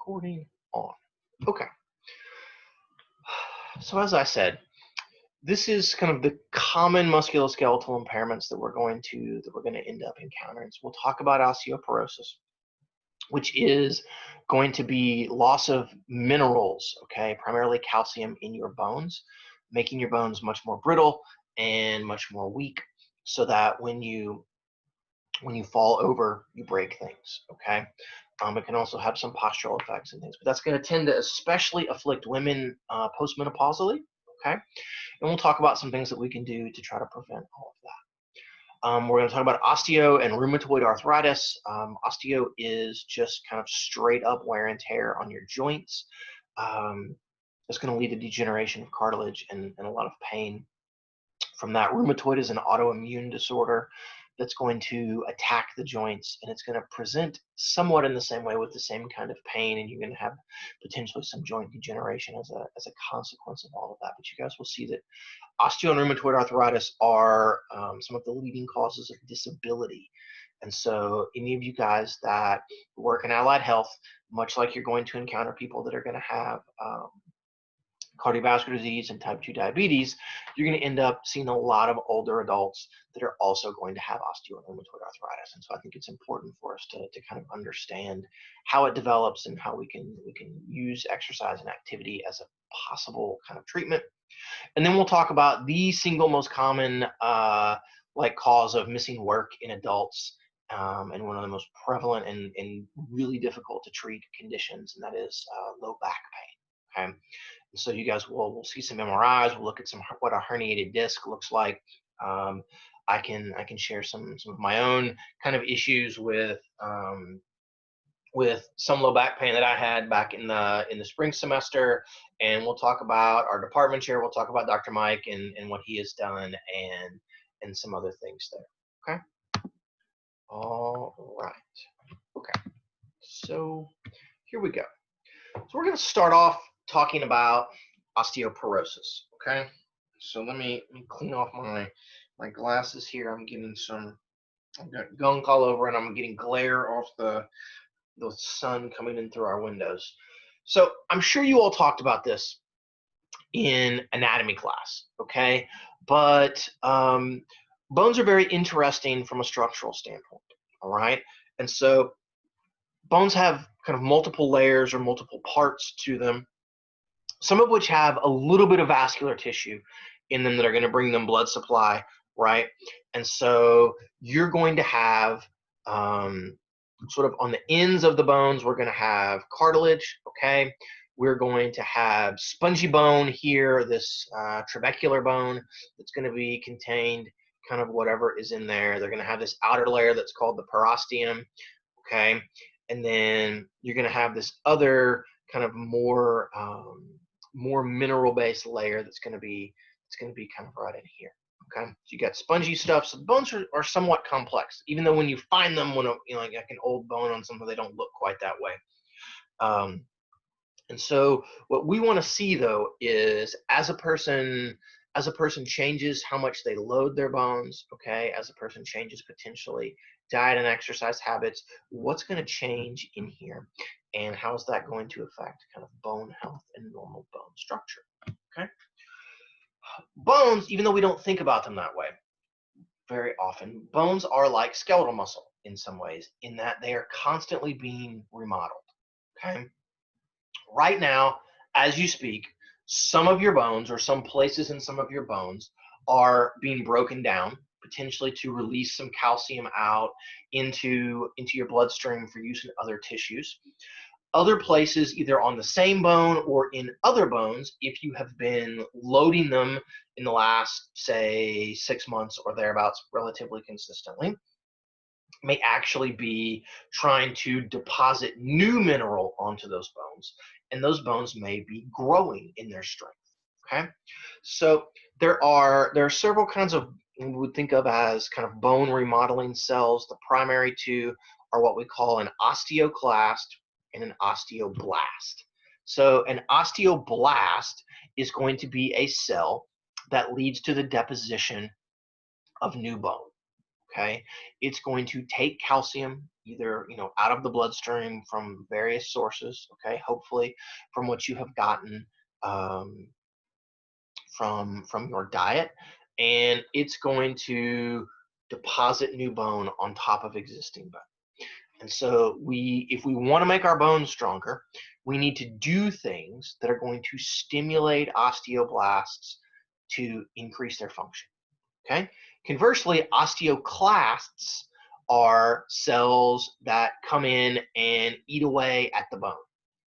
Recording on. Okay. So as I said, this is kind of the common musculoskeletal impairments that we're going to end up encountering. So we'll talk about osteoporosis, which is going to be loss of minerals, okay, primarily calcium in your bones, making your bones much more brittle and much more weak, so that when you fall over, you break things, okay? It can also have some postural effects and things, but that's going to tend to especially afflict women postmenopausally, okay? And we'll talk about some things that we can do to try to prevent all of that. We're going to talk about osteo and rheumatoid arthritis. Osteo is just kind of straight up wear and tear on your joints. It's going to lead to degeneration of cartilage and a lot of pain from that. Rheumatoid is an autoimmune disorder that's going to attack the joints, and it's going to present somewhat in the same way with the same kind of pain, and you're going to have potentially some joint degeneration as a consequence of all of that. But you guys will see that osteo and rheumatoid arthritis are some of the leading causes of disability. And so any of you guys that work in allied health, much like you're going to encounter people that are going to have cardiovascular disease and type 2 diabetes, you're going to end up seeing a lot of older adults that are also going to have osteo and rheumatoid arthritis. And so I think it's important for us to kind of understand how it develops and how we can use exercise and activity as a possible kind of treatment. And then we'll talk about the single most common cause of missing work in adults, and one of the most prevalent and really difficult to treat conditions, and that is low back pain. Okay. So you guys will see some MRIs. We'll look at what a herniated disc looks like. I can share some of my own kind of issues with some low back pain that I had back in the spring semester, and we'll talk about our department chair. We'll talk about Dr. Mike and what he has done and some other things there. Okay. All right. Okay. So here we go. So we're going to start off talking about osteoporosis, okay? So let me clean off my glasses here. I've got gunk all over, and I'm getting glare off the sun coming in through our windows. So I'm sure you all talked about this in anatomy class, okay? But bones are very interesting from a structural standpoint, all right? And so bones have kind of multiple layers or multiple parts to them, some of which have a little bit of vascular tissue in them that are going to bring them blood supply, right? And so you're going to have sort of on the ends of the bones, we're going to have cartilage, okay? We're going to have spongy bone here, this trabecular bone that's going to be contained kind of whatever is in there. They're going to have this outer layer that's called the perosteum, okay? And then you're going to have this other kind of more mineral-based layer that's going to be kind of right in here. Okay, so you got spongy stuff. So the bones are somewhat complex, even though when you find them, like an old bone on something, they don't look quite that way. And so what we want to see though is as a person changes how much they load their bones, okay, as a person changes potentially diet and exercise habits, what's going to change in here, and how is that going to affect kind of bone health and normal bone structure, okay? Bones, even though we don't think about them that way very often, bones are like skeletal muscle in some ways, in that they are constantly being remodeled, okay? Right now, as you speak, some of your bones or some places in some of your bones are being broken down, potentially to release some calcium out into your bloodstream for use in other tissues. Other places, either on the same bone or in other bones, if you have been loading them in the last, say, 6 months or thereabouts relatively consistently, may actually be trying to deposit new mineral onto those bones, and those bones may be growing in their strength, okay? So there are several kinds of what we would think of as kind of bone remodeling cells. The primary two are what we call an osteoclast and an osteoblast. So an osteoblast is going to be a cell that leads to the deposition of new bone. Okay, it's going to take calcium either out of the bloodstream from various sources, okay, hopefully from what you have gotten from your diet, and it's going to deposit new bone on top of existing bone. And so if we want to make our bones stronger, we need to do things that are going to stimulate osteoblasts to increase their function. Okay. Conversely, osteoclasts are cells that come in and eat away at the bone,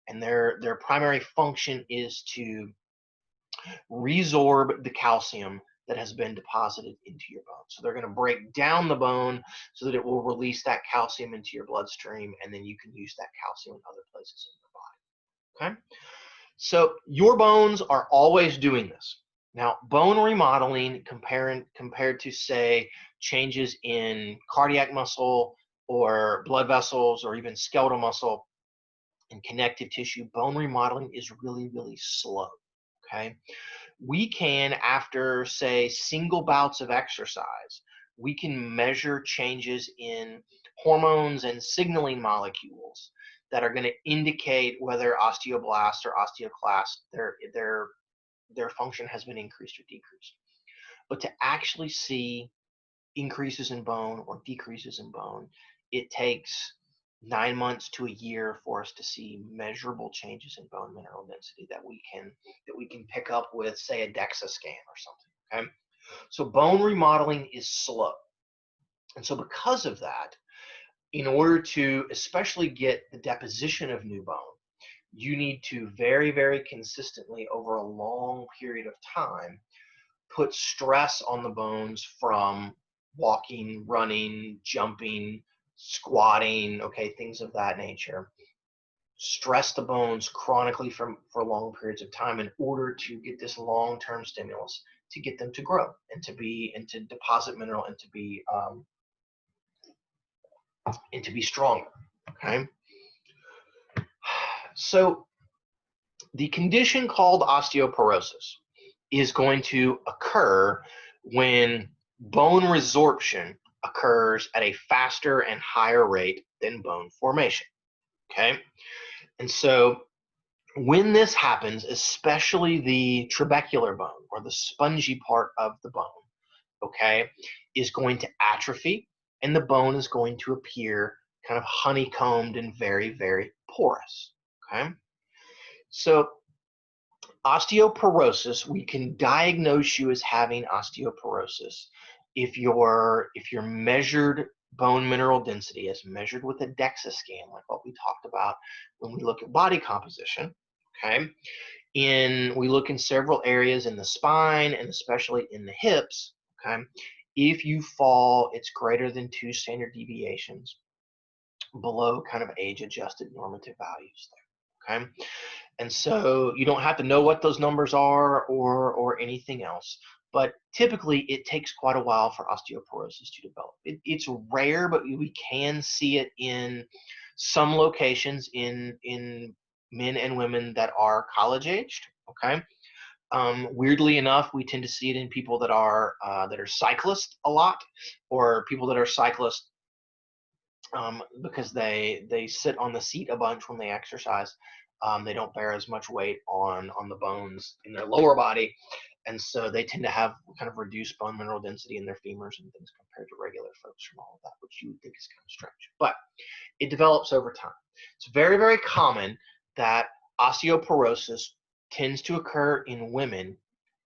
and their primary function is to resorb the calcium that has been deposited into your bone. So they're going to break down the bone so that it will release that calcium into your bloodstream, and then you can use that calcium in other places in your body. Okay? So your bones are always doing this. Now, bone remodeling compared to, say, changes in cardiac muscle or blood vessels or even skeletal muscle and connective tissue, bone remodeling is really, really slow. Okay? We can, after, say, single bouts of exercise, we can measure changes in hormones and signaling molecules that are going to indicate whether osteoblasts or osteoclasts, their function has been increased or decreased. But to actually see increases in bone or decreases in bone, it takes 9 months to a year for us to see measurable changes in bone mineral density that we can pick up with, say, a DEXA scan or something. Okay, so bone remodeling is slow, and so because of that, in order to especially get the deposition of new bone, you need to very, very consistently over a long period of time put stress on the bones from walking, running, jumping, squatting, okay, things of that nature. Stress the bones chronically for long periods of time in order to get this long-term stimulus to get them to grow and to deposit mineral and to be stronger. Okay, so the condition called osteoporosis is going to occur when bone resorption occurs at a faster and higher rate than bone formation. Okay, and so when this happens, especially the trabecular bone or the spongy part of the bone, okay, is going to atrophy, and the bone is going to appear kind of honeycombed and very, very porous. Okay, so osteoporosis, we can diagnose you as having osteoporosis if your measured bone mineral density as measured with a DEXA scan, like what we talked about when we look at body composition. Okay, we look in several areas in the spine and especially in the hips. Okay, if you fall, it's greater than 2 standard deviations below kind of age-adjusted normative values there. Okay, and so you don't have to know what those numbers are or anything else, but typically it takes quite a while for osteoporosis to develop. It's rare, but we can see it in some locations in men and women that are college aged. Okay, weirdly enough, we tend to see it in people that are cyclists a lot, or people that are cyclists because they sit on the seat a bunch when they exercise. They don't bear as much weight on the bones in their lower body, and so they tend to have kind of reduced bone mineral density in their femurs and things compared to regular folks from all of that, which you would think is kind of strange. But it develops over time. It's very, very common that osteoporosis tends to occur in women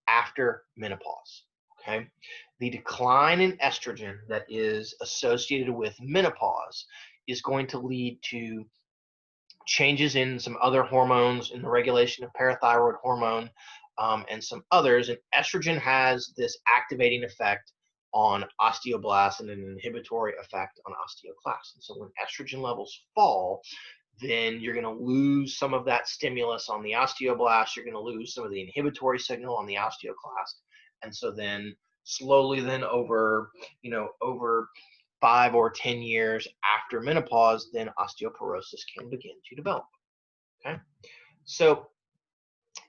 after menopause. Okay, the decline in estrogen that is associated with menopause is going to lead to changes in some other hormones, in the regulation of parathyroid hormone, and some others. And estrogen has this activating effect on osteoblasts and an inhibitory effect on osteoclasts. And so when estrogen levels fall, then you're going to lose some of that stimulus on the osteoblast. You're going to lose some of the inhibitory signal on the osteoclast. And so then slowly then over 5 or 10 years after menopause, then osteoporosis can begin to develop. Okay, so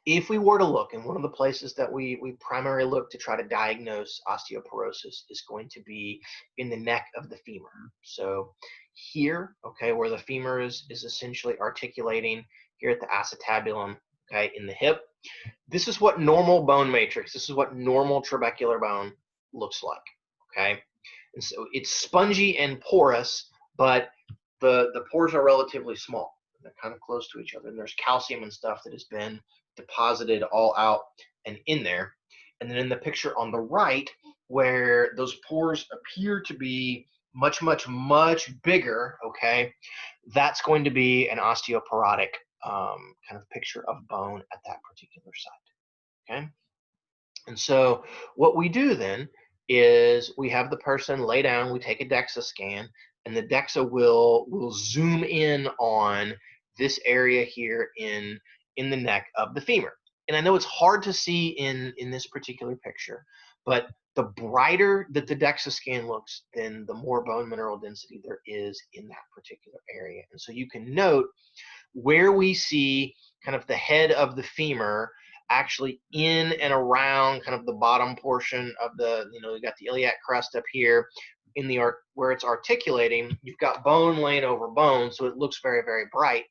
if we were to look, and one of the places that we primarily look to try to diagnose osteoporosis is going to be in the neck of the femur. So here, okay, where the femur is essentially articulating here at the acetabulum, okay, in the hip. This is what normal bone matrix, this is what normal trabecular bone looks like, okay? And so it's spongy and porous, but the pores are relatively small. They're kind of close to each other, and there's calcium and stuff that has been deposited all out and in there. And then in the picture on the right, where those pores appear to be much, much, much bigger, okay, that's going to be an osteoporotic kind of picture of bone at that particular site, okay? And so what we do then is we have the person lay down, we take a DEXA scan, and the DEXA will zoom in on this area here in the neck of the femur. And I know it's hard to see in this particular picture, but the brighter that the DEXA scan looks, then the more bone mineral density there is in that particular area. And so you can note where we see kind of the head of the femur actually in and around kind of the bottom portion of the, you got the iliac crest up here in the where it's articulating, you've got bone laying over bone, so it looks very, very bright,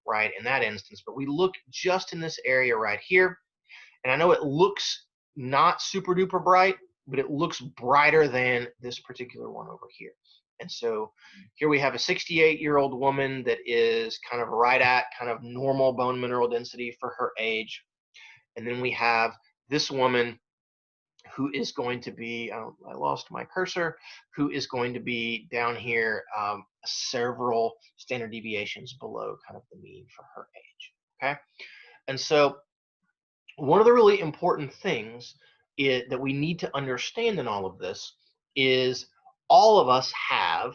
right, in that instance. But we look just in this area right here, and I know it looks not super duper bright, but it looks brighter than this particular one over here. And so here we have a 68-year-old woman that is kind of right at kind of normal bone mineral density for her age. And then we have this woman who is going to be, I lost my cursor, who is going to be down here several standard deviations below kind of the mean for her age, okay? And so one of the really important things that we need to understand in all of this is all of us have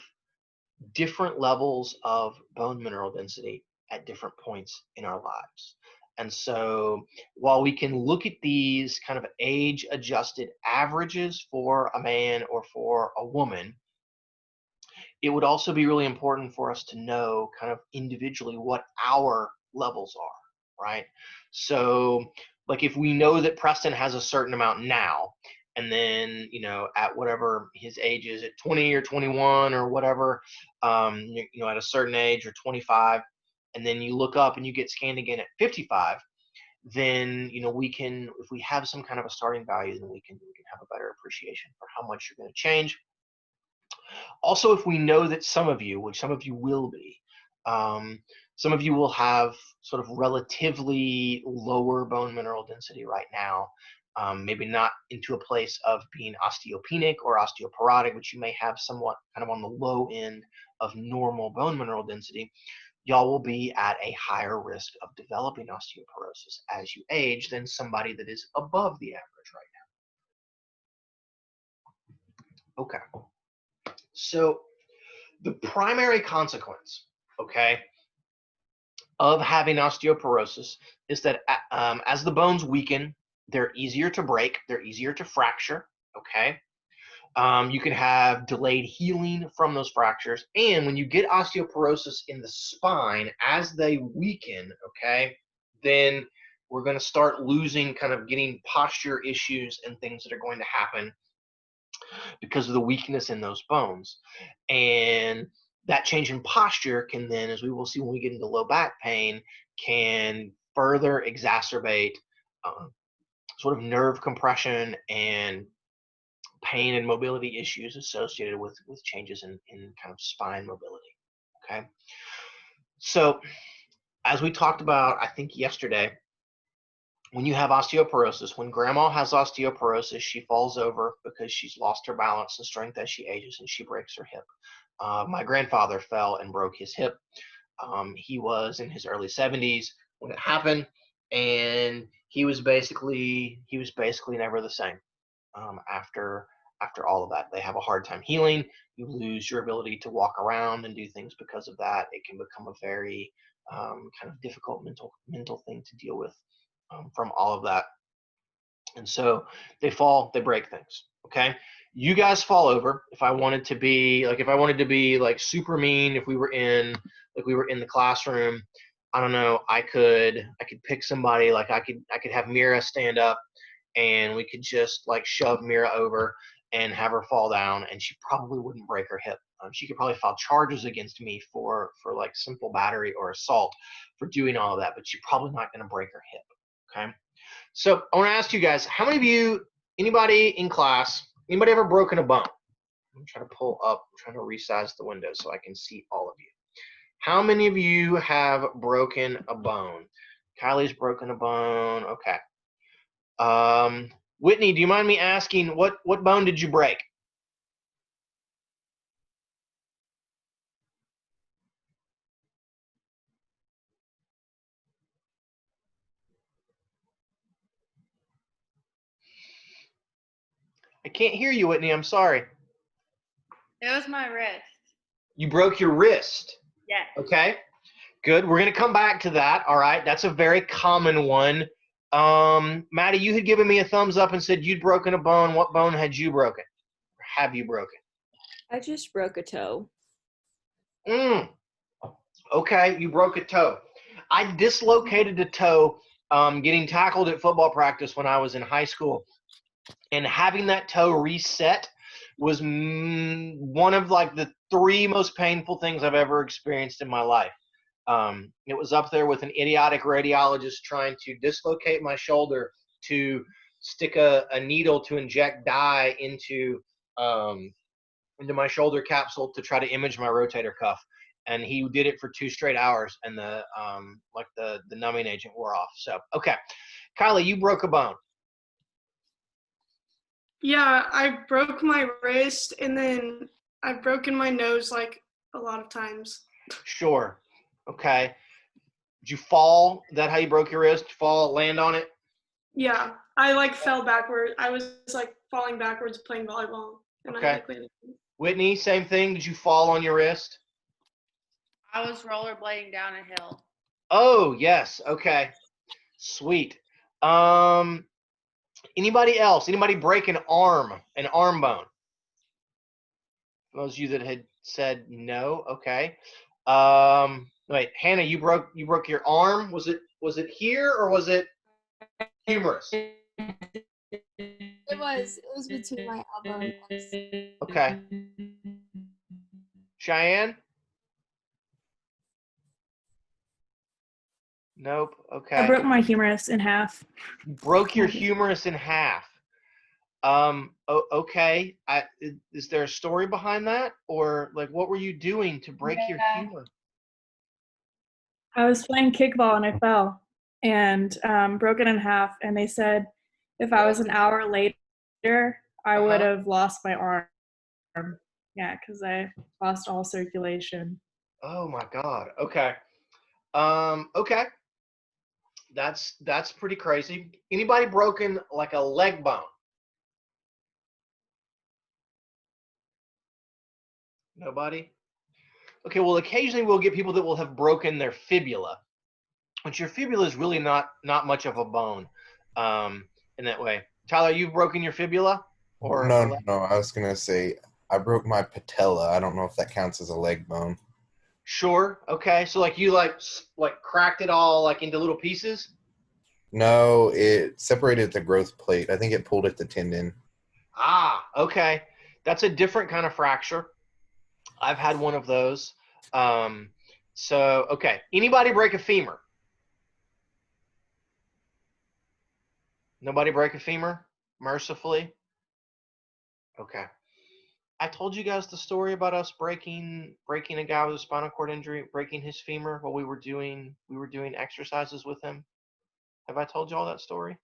different levels of bone mineral density at different points in our lives. And so while we can look at these kind of age-adjusted averages for a man or for a woman, it would also be really important for us to know kind of individually what our levels are, right? So like if we know that Preston has a certain amount now, and then, at whatever his age is, at 20 or 21 or whatever, at a certain age, or 25, and then you look up and you get scanned again at 55, then, we can, if we have some kind of a starting value, then we can have a better appreciation for how much you're going to change. Also, if we know that some of you, which some of you will be, some of you will have sort of relatively lower bone mineral density right now, maybe not into a place of being osteopenic or osteoporotic, but you may have somewhat kind of on the low end of normal bone mineral density. Y'all will be at a higher risk of developing osteoporosis as you age than somebody that is above the average right now. Okay. So the primary consequence, okay, of having osteoporosis is that as the bones weaken, they're easier to break, they're easier to fracture, okay? You can have delayed healing from those fractures, and when you get osteoporosis in the spine, as they weaken, okay, then we're going to start losing, kind of getting posture issues and things that are going to happen because of the weakness in those bones. And that change in posture can then, as we will see when we get into low back pain, can further exacerbate sort of nerve compression and pain and mobility issues associated with changes in kind of spine mobility, okay? So as we talked about, I think yesterday, when you have osteoporosis, when grandma has osteoporosis, she falls over because she's lost her balance and strength as she ages, and she breaks her hip. My grandfather fell and broke his hip. He was in his early 70s when it happened, and he was basically never the same after all of that. They have a hard time healing. You lose your ability to walk around and do things because of that. It can become a very kind of difficult mental thing to deal with from all of that. And so they fall, they break things. Okay, you guys fall over. If I wanted to be like super mean, if we were in the classroom, I don't know, I could pick somebody, like I could have Mira stand up and we could just like shove Mira over and have her fall down, and she probably wouldn't break her hip. She could probably file charges against me for like simple battery or assault for doing all of that, but she's probably not going to break her hip. Okay. So I want to ask you guys, how many of you, anybody in class, anybody ever broken a bone? I'm trying to pull up, I'm trying to resize the window so I can see all of you. How many of you have broken a bone? Kylie's broken a bone. Okay. Whitney, do you mind me asking what bone did you break? I can't hear you, Whitney. I'm sorry. It was my wrist. You broke your wrist. Yes. Okay. Good. We're going to come back to that. All right. That's a very common one. Maddie, you had given me a thumbs up and said you'd broken a bone. What bone had you broken? Or have you broken? I just broke a toe. Okay. You broke a toe. I dislocated a toe getting tackled at football practice when I was in high school. And having that toe reset was one of like the 3 most painful things I've ever experienced in my life. It was up there with an idiotic radiologist trying to dislocate my shoulder to stick a needle to inject dye into my shoulder capsule to try to image my rotator cuff. And he did it for 2 straight hours, and the numbing agent wore off. So, okay. Kylie, you broke a bone. Yeah, I broke my wrist, and then I've broken my nose like a lot of times. Sure. Okay. Did you fall? Is that how you broke your wrist? Fall, land on it? Yeah, I like fell backward. I was like falling backwards playing volleyball, and Okay. I like landed. Whitney, same thing. Did you fall on your wrist? I was rollerblading down a hill. Oh, yes. Okay. Sweet. Anybody else? Anybody break an arm bone? Those of you that had said no, okay. Wait, Hannah, you broke your arm. Was it here or was it humerus? It was between my elbow and legs. Okay. Cheyenne? Nope. Okay. I broke my humerus in half. You broke your humerus in half. Okay. Is there a story behind that, or like what were you doing to break your humerus? I was playing kickball and I fell and broke it in half. And they said if I was an hour later, I would have lost my arm. Yeah, because I lost all circulation. Oh my God. Okay. Okay. That's pretty crazy. Anybody broken like a leg bone? Nobody? Okay, well, occasionally we'll get people that will have broken their fibula, which your fibula is really not much of a bone in that way. Tyler, you've broken your fibula? Or No. I was gonna say I broke my patella. I don't know if that counts as a leg bone. Sure. Okay. So like you like cracked it all like into little pieces? No, it separated the growth plate. I think it pulled at the tendon. Ah, okay. That's a different kind of fracture. I've had one of those. So, okay. Anybody break a femur? Nobody break a femur? Mercifully? Okay. I told you guys the story about us breaking a guy with a spinal cord injury, breaking his femur while we were doing exercises with him. Have I told you all that story?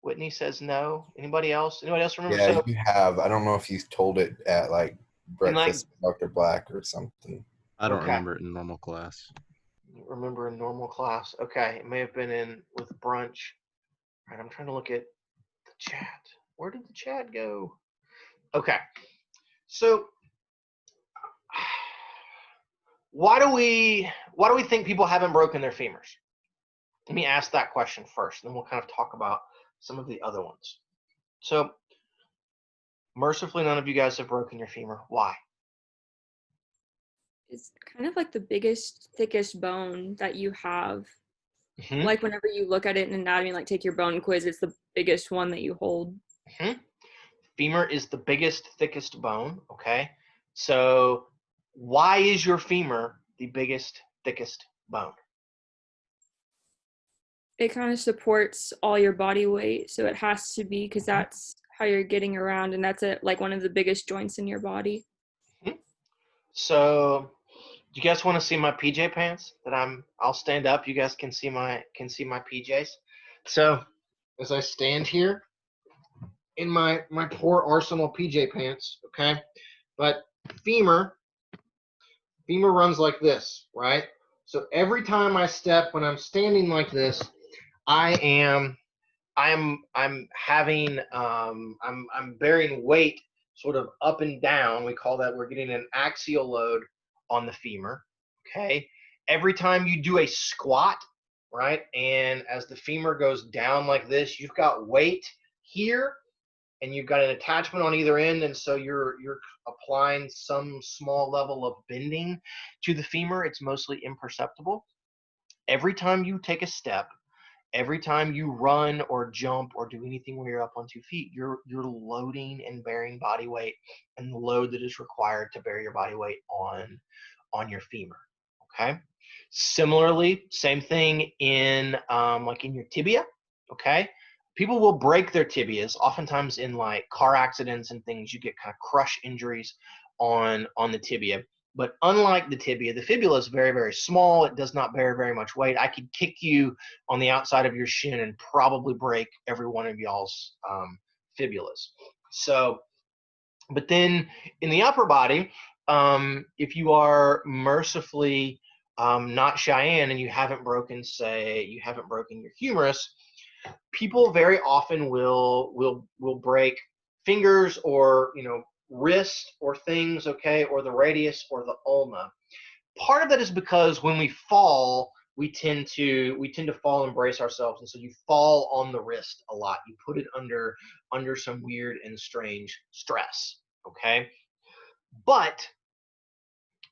Whitney says no. Anybody else? Anybody else remember? Yeah, you have. I don't know if you told it at like breakfast with Dr. Black or something. I don't remember it in normal class. Remember in normal class. Okay, it may have been in with brunch. All right, I'm trying to look at the chat. Where did the chat go? Okay, so why do we think people haven't broken their femurs? Let me ask that question first, then we'll kind of talk about some of the other ones. So, mercifully, none of you guys have broken your femur. Why? It's kind of like the biggest, thickest bone that you have. Mhm. Like whenever you look at it in anatomy, like take your bone quiz, it's the biggest one that you hold. Femur is the biggest, thickest bone, okay? So why is your femur the biggest, thickest bone? It kind of supports all your body weight, so it has to be because that's how you're getting around, and that's like one of the biggest joints in your body. So do you guys want to see my PJ pants that I'll stand up, you guys can see my PJs. So as I stand here in my poor Arsenal PJ pants, okay? But femur runs like this, right? So every time I step, when I'm standing like this, I'm having I'm bearing weight sort of up and down. We call that, we're getting an axial load on the femur. Okay. Every time you do a squat, right, and as the femur goes down like this, you've got weight here and you've got an attachment on either end, and so you're applying some small level of bending to the femur. It's mostly imperceptible. Every time you take a step, every time you run or jump or do anything where you're up on 2 feet, you're loading and bearing body weight and the load that is required to bear your body weight on your femur. Okay. Similarly, same thing in like in your tibia. Okay. People will break their tibias. Oftentimes in like car accidents and things, you get kind of crush injuries on the tibia. But unlike the tibia, the fibula is very, very small. It does not bear very much weight. I could kick you on the outside of your shin and probably break every one of y'all's fibulas. So, but then in the upper body, if you are mercifully not Cheyenne and you haven't broken, say, you haven't broken your humerus, people very often will break fingers or, you know, wrist or things, okay, or the radius or the ulna. Part of that is because when we fall, we tend to fall and brace ourselves, and so you fall on the wrist a lot. You put it under some weird and strange stress, okay? But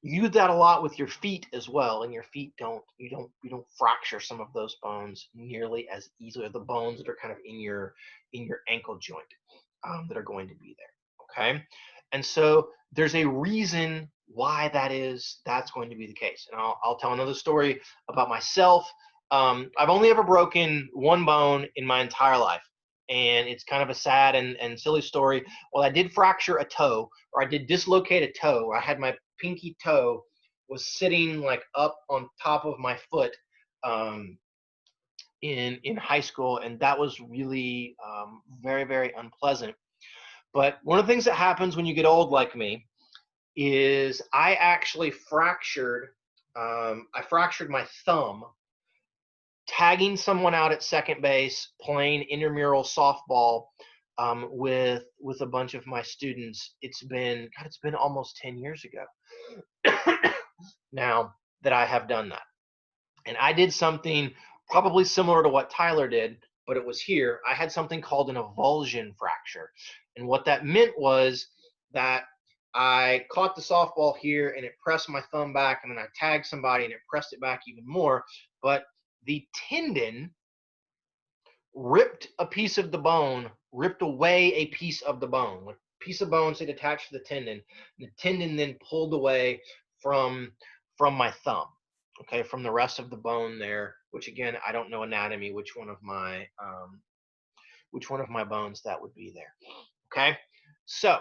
you do that a lot with your feet as well, and your feet you don't fracture some of those bones nearly as easily, the bones that are kind of in your ankle joint that are going to be there, okay? And so there's a reason why that's going to be the case, and I'll tell another story about myself. I've only ever broken one bone in my entire life, and it's kind of a sad and silly story. Well, I did fracture a toe, or I did dislocate a toe. I had my pinky toe was sitting like up on top of my foot in high school, and that was really very, very unpleasant. But one of the things that happens when you get old like me is I actually fractured my thumb tagging someone out at second base, playing intramural softball with a bunch of my students. It's been almost 10 years ago now that I have done that. And I did something probably similar to what Tyler did, but it was here. I had something called an avulsion fracture. And what that meant was that I caught the softball here and it pressed my thumb back, and then I tagged somebody and it pressed it back even more. But the tendon ripped a piece of the bone, ripped away a piece of the bone. A piece of bone stayed attached to the tendon. The tendon then pulled away from my thumb, okay, from the rest of the bone there, which again, I don't know anatomy, which one of my bones that would be there, okay? So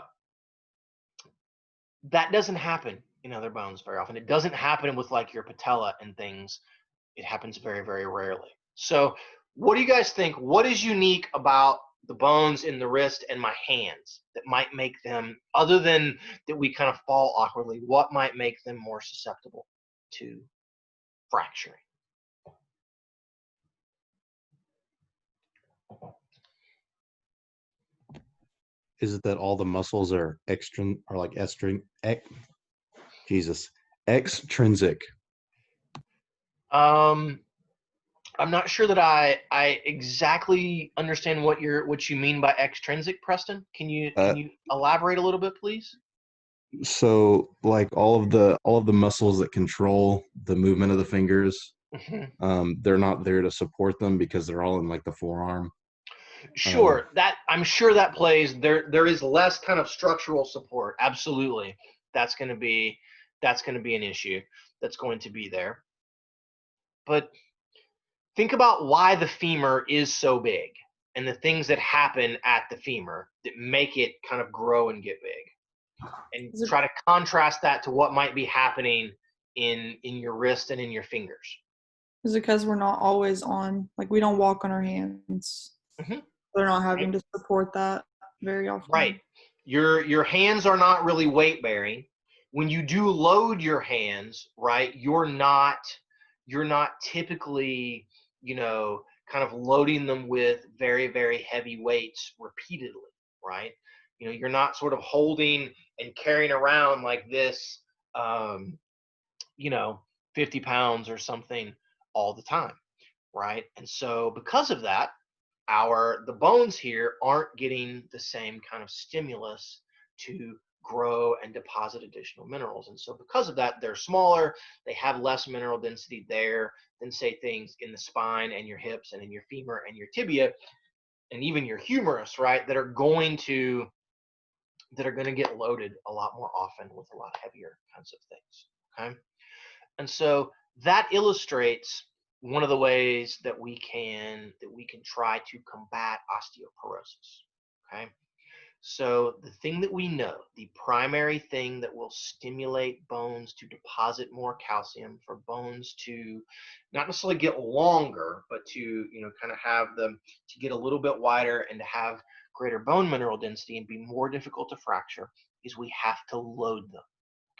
that doesn't happen in other bones very often. It doesn't happen with like your patella and things. It happens very, very rarely. So what do you guys think? What is unique about the bones in the wrist and my hands that might make them, other than that we kind of fall awkwardly, what might make them more susceptible to fracturing? Is it that all the muscles are extrinsic? I'm not sure that I exactly understand what you mean by extrinsic, Preston. Can you elaborate a little bit, please? So like all of the muscles that control the movement of the fingers, they're not there to support them because they're all in like the forearm. Sure, that I'm sure that plays there. There is less kind of structural support. Absolutely, that's going to be an issue that's going to be there. But think about why the femur is so big and the things that happen at the femur that make it kind of grow and get big, and try to contrast that to what might be happening in your wrist and in your fingers. Is it because we're not always on, like we don't walk on our hands? They're not having to support that very often. Right. Your hands are not really weight bearing. When you do load your hands, right, you're not typically, kind of loading them with very, very heavy weights repeatedly, right? You're not sort of holding and carrying around like this, 50 pounds or something all the time, right? And so because of that, the bones here aren't getting the same kind of stimulus to grow and deposit additional minerals. And so because of that, they're smaller, they have less mineral density there than say things in the spine and your hips and in your femur and your tibia and even your humerus, right, that are going to get loaded a lot more often with a lot heavier kinds of things. Okay. And so that illustrates one of the ways that we can try to combat osteoporosis. Okay. So the thing that we know, the primary thing that will stimulate bones to deposit more calcium, for bones to not necessarily get longer, but to kind of have them to get a little bit wider and to have greater bone mineral density and be more difficult to fracture, is we have to load them.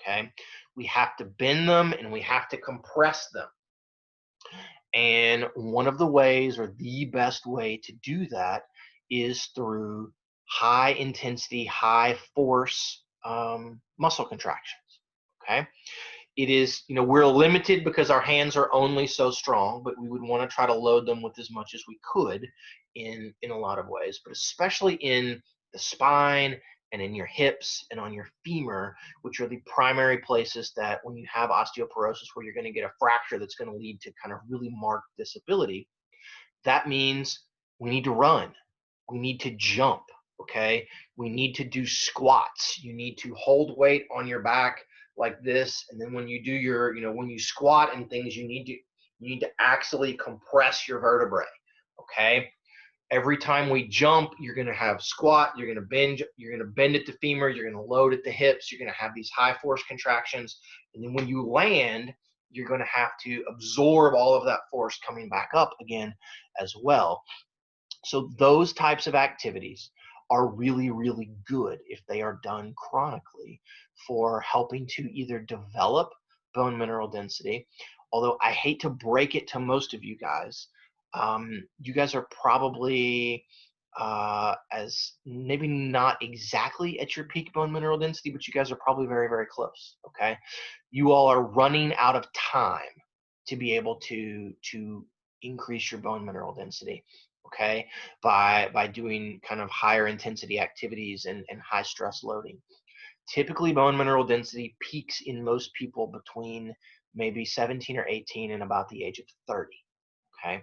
Okay, we have to bend them and we have to compress them. And one of the ways, or the best way to do that, is through high intensity, high force muscle contractions. Okay, it is, we're limited because our hands are only so strong, but we would want to try to load them with as much as we could in a lot of ways, but especially in the spine and in your hips and on your femur, which are the primary places that when you have osteoporosis where you're going to get a fracture that's going to lead to kind of really marked disability. That means we need to run, we need to jump, okay? We need to do squats. You need to hold weight on your back like this, and then when you do your, when you squat and things, you need to actually compress your vertebrae, okay? Every time we jump, you're going to have squat, you're going to bend at the femur, you're going to load at the hips, you're going to have these high force contractions, and then when you land, you're going to have to absorb all of that force coming back up again as well. So those types of activities are really, really good if they are done chronically for helping to either develop bone mineral density, although I hate to break it to most of you guys, you guys are probably as maybe not exactly at your peak bone mineral density, but you guys are probably very, very close, okay? You all are running out of time to be able to increase your bone mineral density, okay, by doing kind of higher intensity activities and high stress loading. Typically, bone mineral density peaks in most people between maybe 17 or 18 and about the age of 30, okay?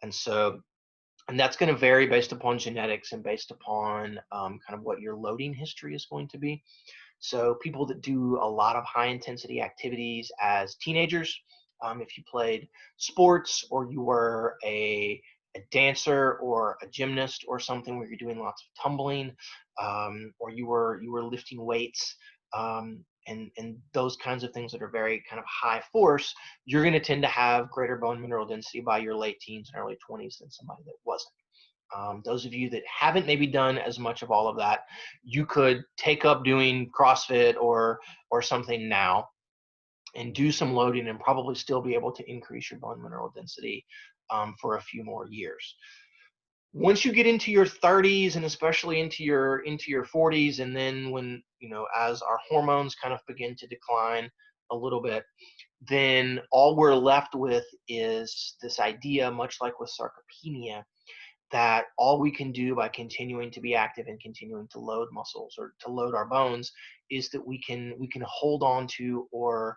And that's going to vary based upon genetics and based upon kind of what your loading history is going to be. So people that do a lot of high intensity activities as teenagers, if you played sports or you were a dancer or a gymnast or something where you're doing lots of tumbling, or you were lifting weights, and those kinds of things that are very kind of high force, you're going to tend to have greater bone mineral density by your late teens and early 20s than somebody that wasn't. Those of you that haven't maybe done as much of all of that, you could take up doing CrossFit or something now and do some loading and probably still be able to increase your bone mineral density for a few more years. Once you get into your 30s and especially into your 40s, and then when as our hormones kind of begin to decline a little bit, then all we're left with is this idea, much like with sarcopenia, that all we can do by continuing to be active and continuing to load muscles or to load our bones is that we can hold on to or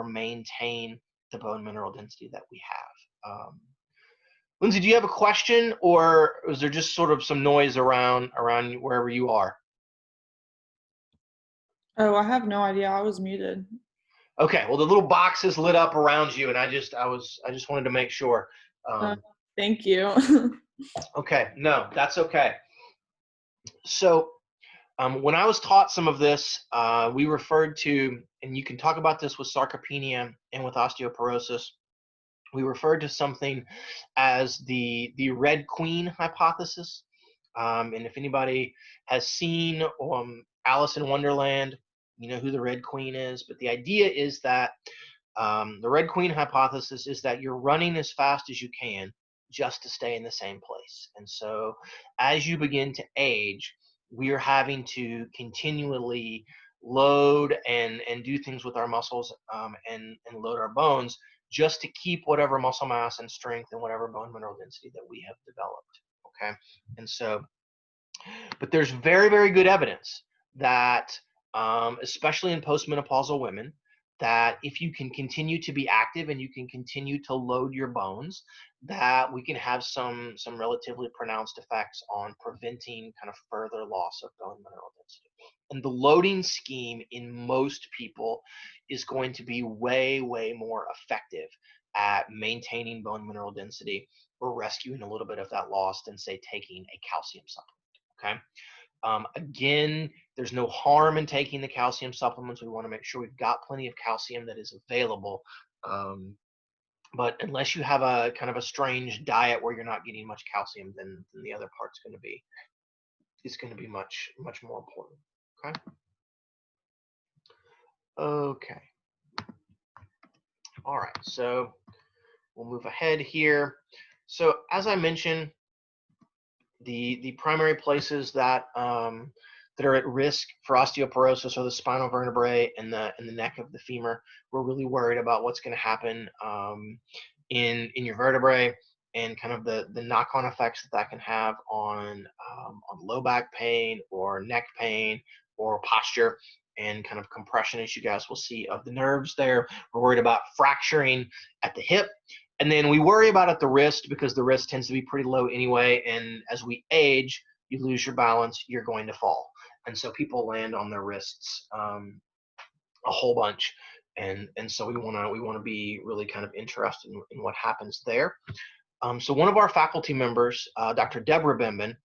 maintain the bone mineral density that we have. Lindsay, do you have a question, or is there just sort of some noise around wherever you are? Oh, I have no idea. I was muted. Okay, well, the little box is lit up around you, and I just wanted to make sure. Thank you. Okay, no, that's okay. So when I was taught some of this, we referred to, and you can talk about this with sarcopenia and with osteoporosis, we referred to something as the Red Queen hypothesis. And if anybody has seen Alice in Wonderland, you know who the Red Queen is. But the idea is that the Red Queen hypothesis is that you're running as fast as you can just to stay in the same place. And so as you begin to age, we are having to continually load and do things with our muscles and load our bones just to keep whatever muscle mass and strength and whatever bone mineral density that we have developed. Okay, and so, but there's very, very good evidence that, especially in postmenopausal women, that if you can continue to be active and you can continue to load your bones, that we can have some relatively pronounced effects on preventing kind of further loss of bone mineral density. And the loading scheme in most people is going to be way, way more effective at maintaining bone mineral density or rescuing a little bit of that loss than, say, taking a calcium supplement. Okay. Again, there's no harm in taking the calcium supplements. We want to make sure we've got plenty of calcium that is available. But unless you have a kind of a strange diet where you're not getting much calcium, then the other part's going to be much more important. Okay. Okay. All right. So we'll move ahead here. So as I mentioned, the primary places that that are at risk for osteoporosis are the spinal vertebrae and the neck of the femur. We're really worried about what's going to happen in your vertebrae and kind of the knock-on effects that can have on low back pain or neck pain or posture and kind of compression, as you guys will see, of the nerves there. We're worried about fracturing at the hip. And then we worry about at the wrist because the wrist tends to be pretty low anyway. And as we age, you lose your balance, you're going to fall. And so people land on their wrists a whole bunch. And so we want to be really kind of interested in what happens there. So one of our faculty members, Dr. Deborah Bembin,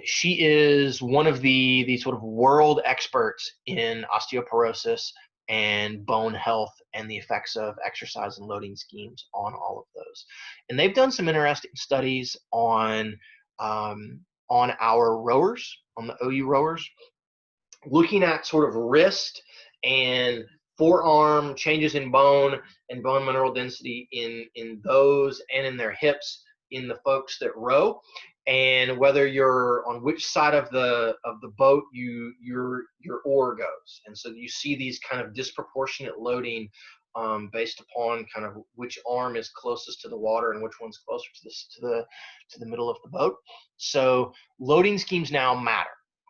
she is one of the sort of world experts in osteoporosis and bone health and the effects of exercise and loading schemes on all of those. And they've done some interesting studies on our rowers, on the OU rowers, looking at sort of wrist and forearm changes in bone and bone mineral density in those and in their hips in the folks that row, and whether you're on which side of the boat your oar goes. And so you see these kind of disproportionate loading based upon kind of which arm is closest to the water and which one's closer to the middle of the boat. So loading schemes now matter.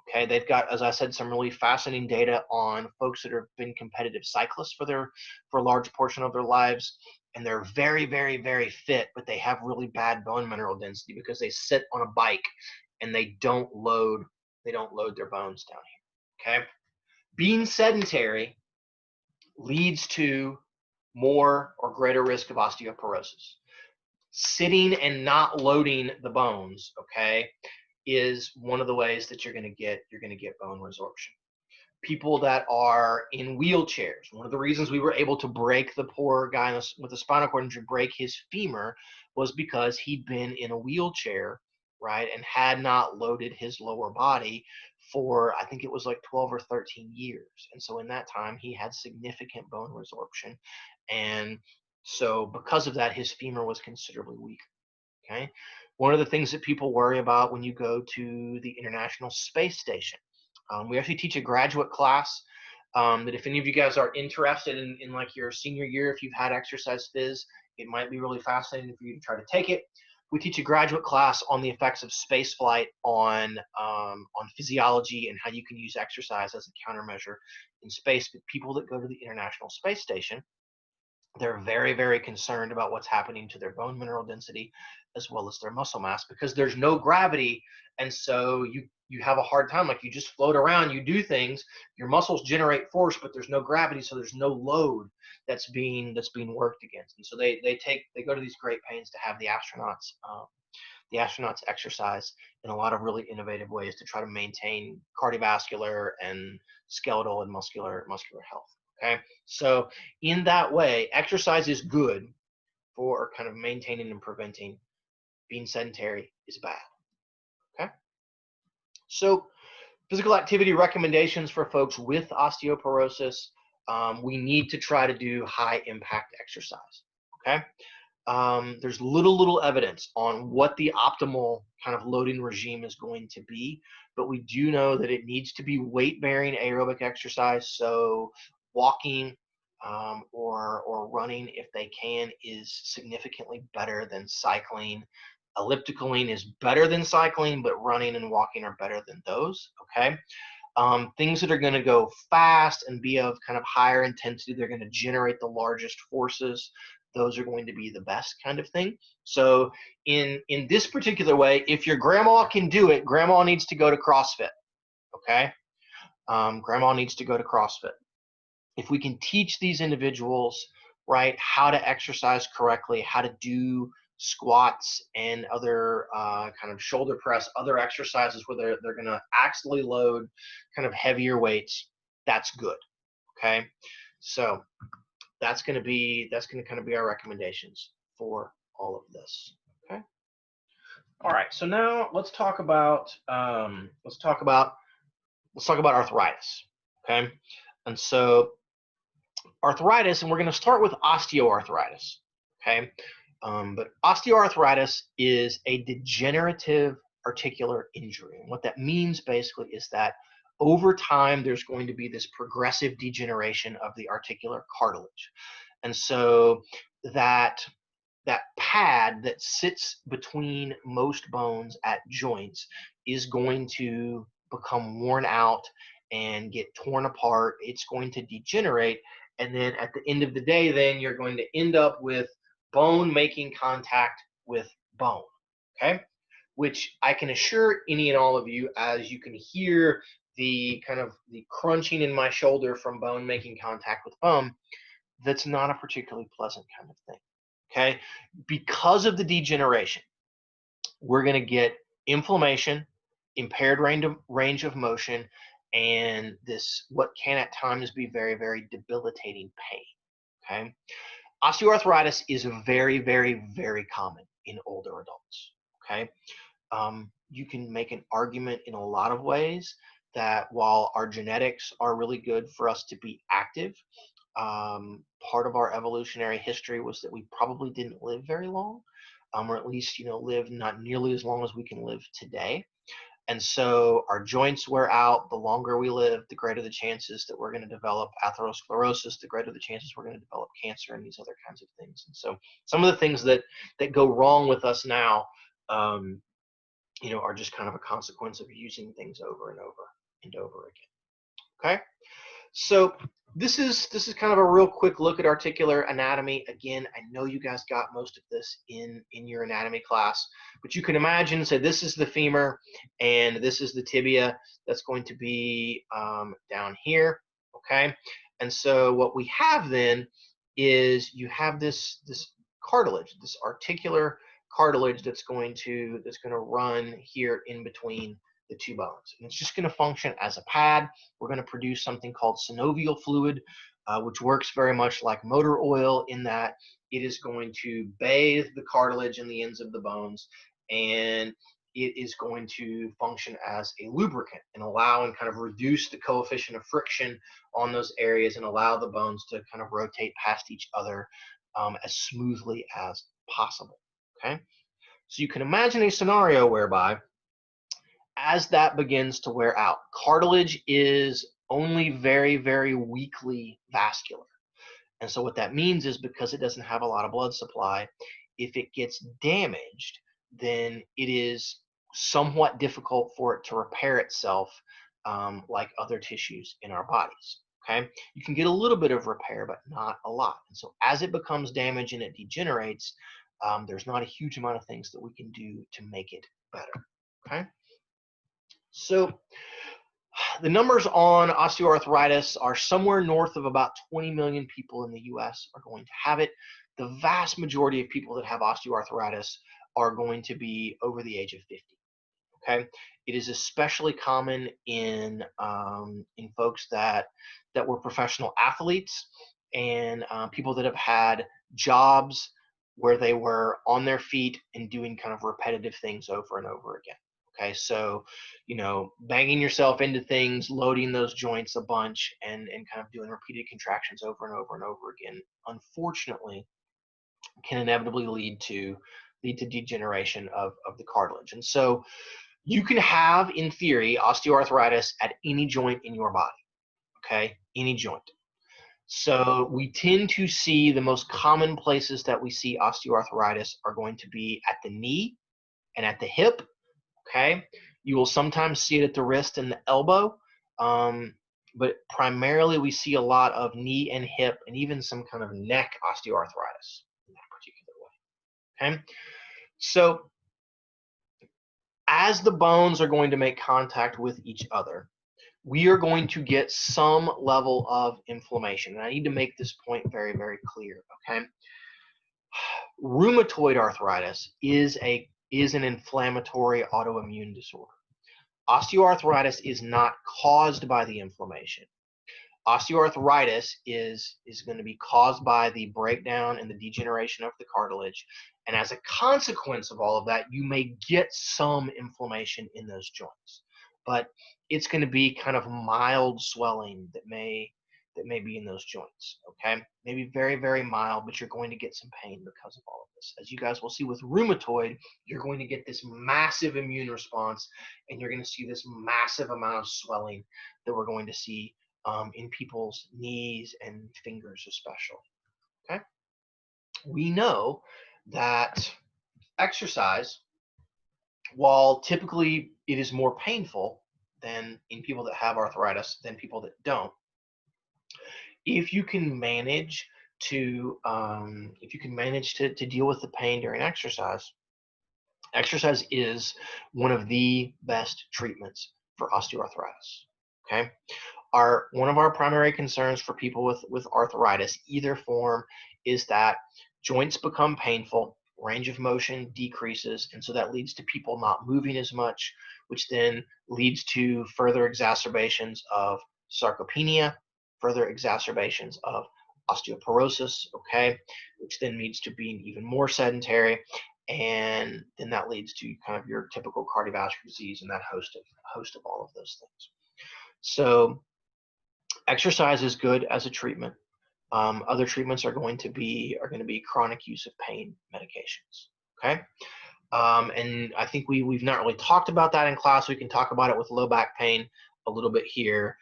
Okay, they've got, as I said, some really fascinating data on folks that have been competitive cyclists for a large portion of their lives, and they're very, very, very fit, but they have really bad bone mineral density because they sit on a bike and they don't load their bones down here. Okay, being sedentary leads to more or greater risk of osteoporosis. Sitting and not loading the bones, okay, is one of the ways that you're going to get bone resorption. People that are in wheelchairs, one of the reasons we were able to break the poor guy with a spinal cord injury, break his femur, was because he'd been in a wheelchair, right, and had not loaded his lower body for, I think it was like 12 or 13 years. And so in that time, he had significant bone resorption. And so because of that, his femur was considerably weaker. Okay. One of the things that people worry about when you go to the International Space Station, we actually teach a graduate class that if any of you guys are interested in like your senior year, if you've had exercise phys, it might be really fascinating for you to try to take it. we teach a graduate class on the effects of space flight on physiology and how you can use exercise as a countermeasure in space. But people that go to the International Space Station, they're very, very concerned about what's happening to their bone mineral density as well as their muscle mass, because there's no gravity, and so you have a hard time. Like, you just float around, you do things, your muscles generate force, but there's no gravity, so there's no load that's being worked against. And so they go to these great pains to have the astronauts exercise in a lot of really innovative ways to try to maintain cardiovascular and skeletal and muscular health. Okay, so in that way, exercise is good for kind of maintaining and preventing. Being sedentary is bad. Okay, so physical activity recommendations for folks with osteoporosis. We need to try to do high impact exercise. Okay, there's little evidence on what the optimal kind of loading regime is going to be, but we do know that it needs to be weight bearing aerobic exercise. So walking or running, if they can, is significantly better than cycling. Ellipticaling is better than cycling, but running and walking are better than those. Okay, things that are going to go fast and be of kind of higher intensity, they're going to generate the largest forces. Those are going to be the best kind of thing. So in this particular way, if your grandma can do it, grandma needs to go to CrossFit. Okay, grandma needs to go to CrossFit. If we can teach these individuals, right, how to exercise correctly, how to do squats and other kind of shoulder press, other exercises where they're going to axially load kind of heavier weights, that's good. Okay, so that's going to kind of be our recommendations for all of this. Okay, all right, so now let's talk about arthritis. Okay, and so arthritis, and we're going to start with osteoarthritis. Okay, but osteoarthritis is a degenerative articular injury. And what that means basically is that over time, there's going to be this progressive degeneration of the articular cartilage. And so that pad that sits between most bones at joints is going to become worn out and get torn apart. It's going to degenerate. And then at the end of the day, then you're going to end up with bone making contact with bone, okay? Which I can assure any and all of you, as you can hear the kind of the crunching in my shoulder from bone making contact with bone, that's not a particularly pleasant kind of thing, okay? Because of the degeneration, we're gonna get inflammation, impaired range of motion, and this, what can at times be very, very debilitating pain, okay? Osteoarthritis is very, very, very common in older adults, okay? You can make an argument in a lot of ways that while our genetics are really good for us to be active, part of our evolutionary history was that we probably didn't live very long, or at least, live not nearly as long as we can live today. And so our joints wear out. The longer we live, the greater the chances that we're going to develop atherosclerosis, the greater the chances we're going to develop cancer and these other kinds of things. And so some of the things that go wrong with us now, are just kind of a consequence of using things over and over and over again. Okay, so this is kind of a real quick look at articular anatomy. Again, I know you guys got most of this in your anatomy class, but you can imagine, say this is the femur and this is the tibia that's going to be down here, okay? And so what we have then is you have this cartilage, this articular cartilage that's going to run here in between the two bones. And it's just going to function as a pad. We're going to produce something called synovial fluid, which works very much like motor oil in that it is going to bathe the cartilage and the ends of the bones, and it is going to function as a lubricant and allow and kind of reduce the coefficient of friction on those areas and allow the bones to kind of rotate past each other as smoothly as possible. Okay, so you can imagine a scenario whereby as that begins to wear out, cartilage is only very, very weakly vascular. And so what that means is because it doesn't have a lot of blood supply, if it gets damaged, then it is somewhat difficult for it to repair itself like other tissues in our bodies. Okay, you can get a little bit of repair, but not a lot. And so as it becomes damaged and it degenerates, there's not a huge amount of things that we can do to make it better. Okay, so the numbers on osteoarthritis are somewhere north of about 20 million people in the US are going to have it. The vast majority of people that have osteoarthritis are going to be over the age of 50. Okay, it is especially common in folks that were professional athletes and people that have had jobs where they were on their feet and doing kind of repetitive things over and over again. Okay, so banging yourself into things, loading those joints a bunch, and kind of doing repeated contractions over and over and over again, unfortunately, can inevitably lead to degeneration of the cartilage. And so you can have, in theory, osteoarthritis at any joint in your body, okay? Any joint. So we tend to see the most common places that we see osteoarthritis are going to be at the knee and at the hip, okay? You will sometimes see it at the wrist and the elbow, but primarily we see a lot of knee and hip and even some kind of neck osteoarthritis in that particular way, okay? So as the bones are going to make contact with each other, we are going to get some level of inflammation. And I need to make this point very, very clear, okay? Rheumatoid arthritis is an inflammatory autoimmune disorder. Osteoarthritis is not caused by the inflammation. Osteoarthritis is going to be caused by the breakdown and the degeneration of the cartilage. And as a consequence of all of that, you may get some inflammation in those joints. But it's going to be kind of mild swelling that may be in those joints, okay? Maybe very, very mild, but you're going to get some pain because of all of this. As you guys will see with rheumatoid, you're going to get this massive immune response, and you're going to see this massive amount of swelling that we're going to see in people's knees and fingers especially, okay? We know that exercise, while typically it is more painful than in people that have arthritis than people that don't, if you can manage to deal with the pain during exercise, exercise is one of the best treatments for osteoarthritis, okay? One of our primary concerns for people with arthritis, either form, is that joints become painful, range of motion decreases, and so that leads to people not moving as much, which then leads to further exacerbations of sarcopenia, further exacerbations of osteoporosis, okay, which then leads to being even more sedentary, and then that leads to kind of your typical cardiovascular disease and that host of all of those things. So exercise is good as a treatment. Other treatments are going to be chronic use of pain medications. Okay, and I think we've not really talked about that in class. We can talk about it with low back pain a little bit here.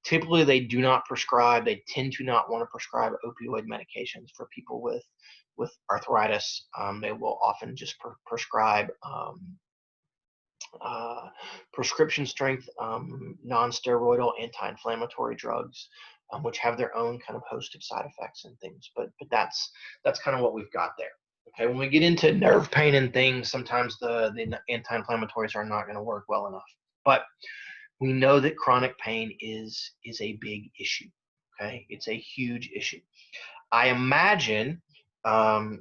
Typically, they do not prescribe. They tend to not want to prescribe opioid medications for people with arthritis. They will often just prescribe prescription strength non-steroidal anti-inflammatory drugs, which have their own kind of host of side effects and things. But that's kind of what we've got there. Okay, when we get into nerve pain and things, sometimes the anti-inflammatories are not going to work well enough. But we know that chronic pain is a big issue. Okay, it's a huge issue. I imagine, and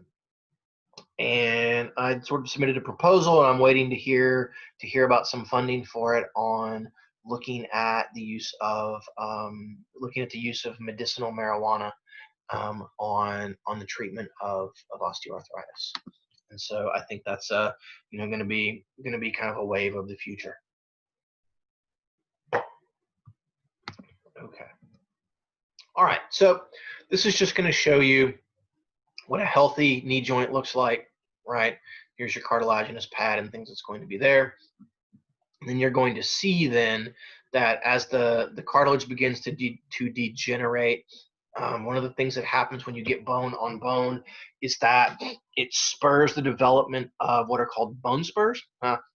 I sort of submitted a proposal, and I'm waiting to hear about some funding for it on looking at the use of medicinal marijuana on the treatment of osteoarthritis. And so I think that's going to be kind of a wave of the future. Okay. All right. So this is just going to show you what a healthy knee joint looks like, right? Here's your cartilaginous pad and things that's going to be there. And then you're going to see then that as the cartilage begins to degenerate, one of the things that happens when you get bone on bone is that It spurs the development of what are called bone spurs,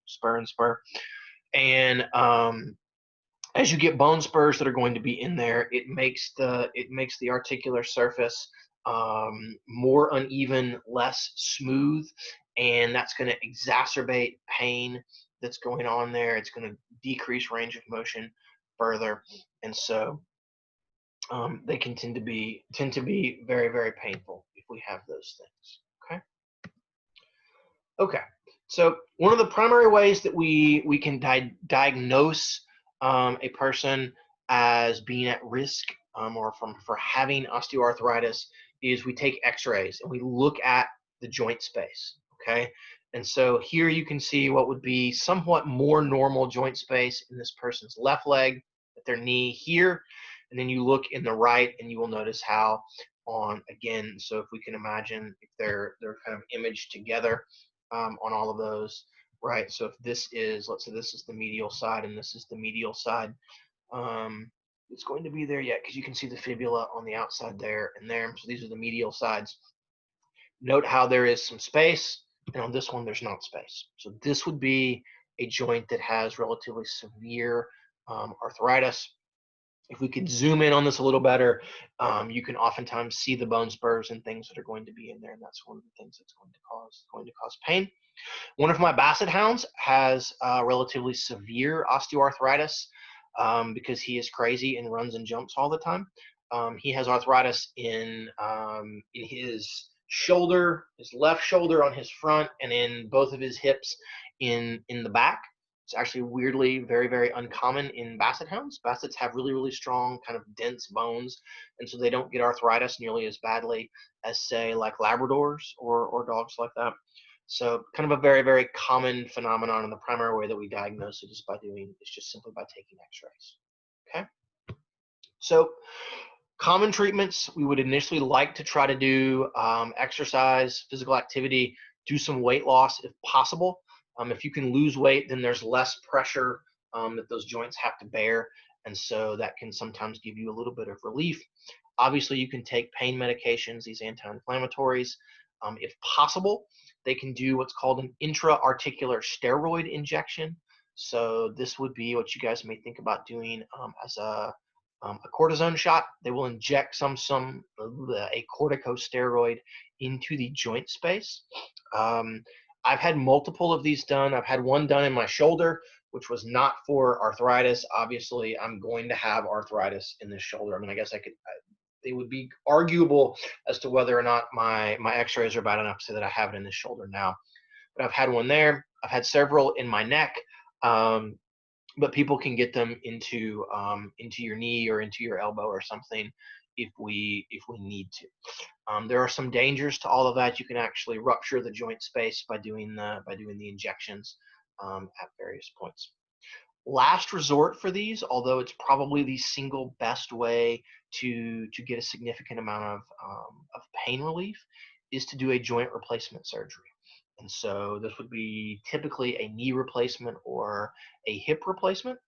spur and spur. And as you get bone spurs that are going to be in there, it makes the articular surface more uneven, less smooth, and that's going to exacerbate pain that's going on there. It's going to decrease range of motion further, and so they can tend to be very, very painful if we have those things. Okay. So one of the primary ways that we can diagnose a person as being at risk or for having osteoarthritis is we take x-rays and we look at the joint space, okay? And so here you can see what would be somewhat more normal joint space in this person's left leg, at their knee here, and then you look in the right and you will notice how again, so if we can imagine if they're kind of imaged together on all of those, right? So if this is, let's say this is the medial side and this is the medial side, it's going to be there yet because you can see the fibula on the outside there and there. So these are the medial sides. Note how there is some space, and on this one there's not space. So this would be a joint that has relatively severe arthritis. If we could zoom in on this a little better, you can oftentimes see the bone spurs and things that are going to be in there, and that's one of the things that's going to cause pain. One of my Basset hounds has relatively severe osteoarthritis because he is crazy and runs and jumps all the time. He has arthritis in his shoulder, his left shoulder on his front, and in both of his hips in the back. It's actually weirdly very, very uncommon in Basset hounds. Bassets have really, really strong kind of dense bones, and so they don't get arthritis nearly as badly as, say, like Labradors or dogs like that. So kind of a very, very common phenomenon, and the primary way that we diagnose it is just simply by taking x-rays, okay? So common treatments, we would initially like to try to do exercise, physical activity, do some weight loss if possible. If you can lose weight, then there's less pressure that those joints have to bear, and so that can sometimes give you a little bit of relief. Obviously, you can take pain medications, these anti-inflammatories. If possible, they can do what's called an intra-articular steroid injection. So this would be what you guys may think about doing as a cortisone shot. They will inject a corticosteroid into the joint space. I've had multiple of these done. I've had one done in my shoulder, which was not for arthritis. Obviously, I'm going to have arthritis in this shoulder. I mean, I guess they would be arguable as to whether or not my x-rays are bad enough to say that I have it in this shoulder now. But I've had one there. I've had several in my neck. But people can get them into your knee or into your elbow or something if we need to. There are some dangers to all of that. You can actually rupture the joint space by doing the injections at various points. Last resort for these, although it's probably the single best way to get a significant amount of pain relief, is to do a joint replacement surgery. And so this would be typically a knee replacement or a hip replacement.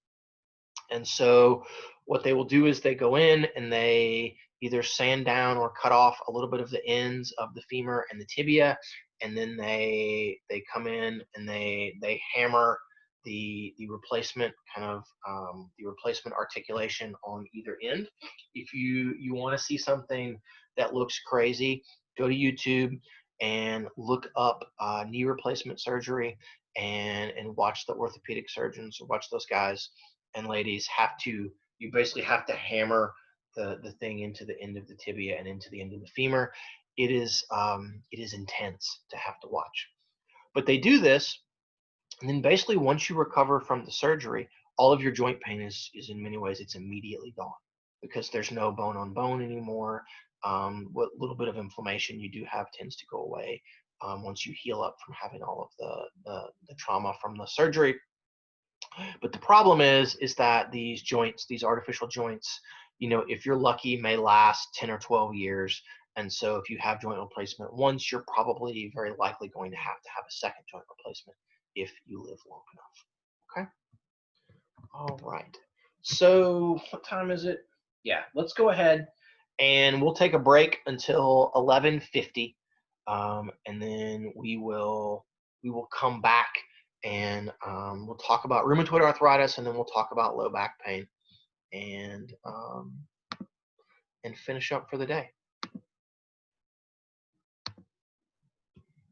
And so what they will do is they go in and they either sand down or cut off a little bit of the ends of the femur and the tibia, and then they come in and they hammer the replacement the replacement articulation on either end. If you want to see something that looks crazy, go to YouTube and look up knee replacement surgery and watch the orthopedic surgeons, or watch those guys and ladies you basically have to hammer the thing into the end of the tibia and into the end of the femur. It is intense to have to watch. But they do this, and then basically once you recover from the surgery, all of your joint pain is in many ways, it's immediately gone because there's no bone on bone anymore. What little bit of inflammation you do have tends to go away once you heal up from having all of the trauma from the surgery. But the problem is that these joints, these artificial joints, if you're lucky, may last 10 or 12 years. And so if you have joint replacement once, you're probably very likely going to have a second joint replacement if you live long enough. Okay. All right. So what time is it? Yeah, let's go ahead and we'll take a break until 11:50. and then we will come back and we'll talk about rheumatoid arthritis, and then we'll talk about low back pain, and finish up for the day.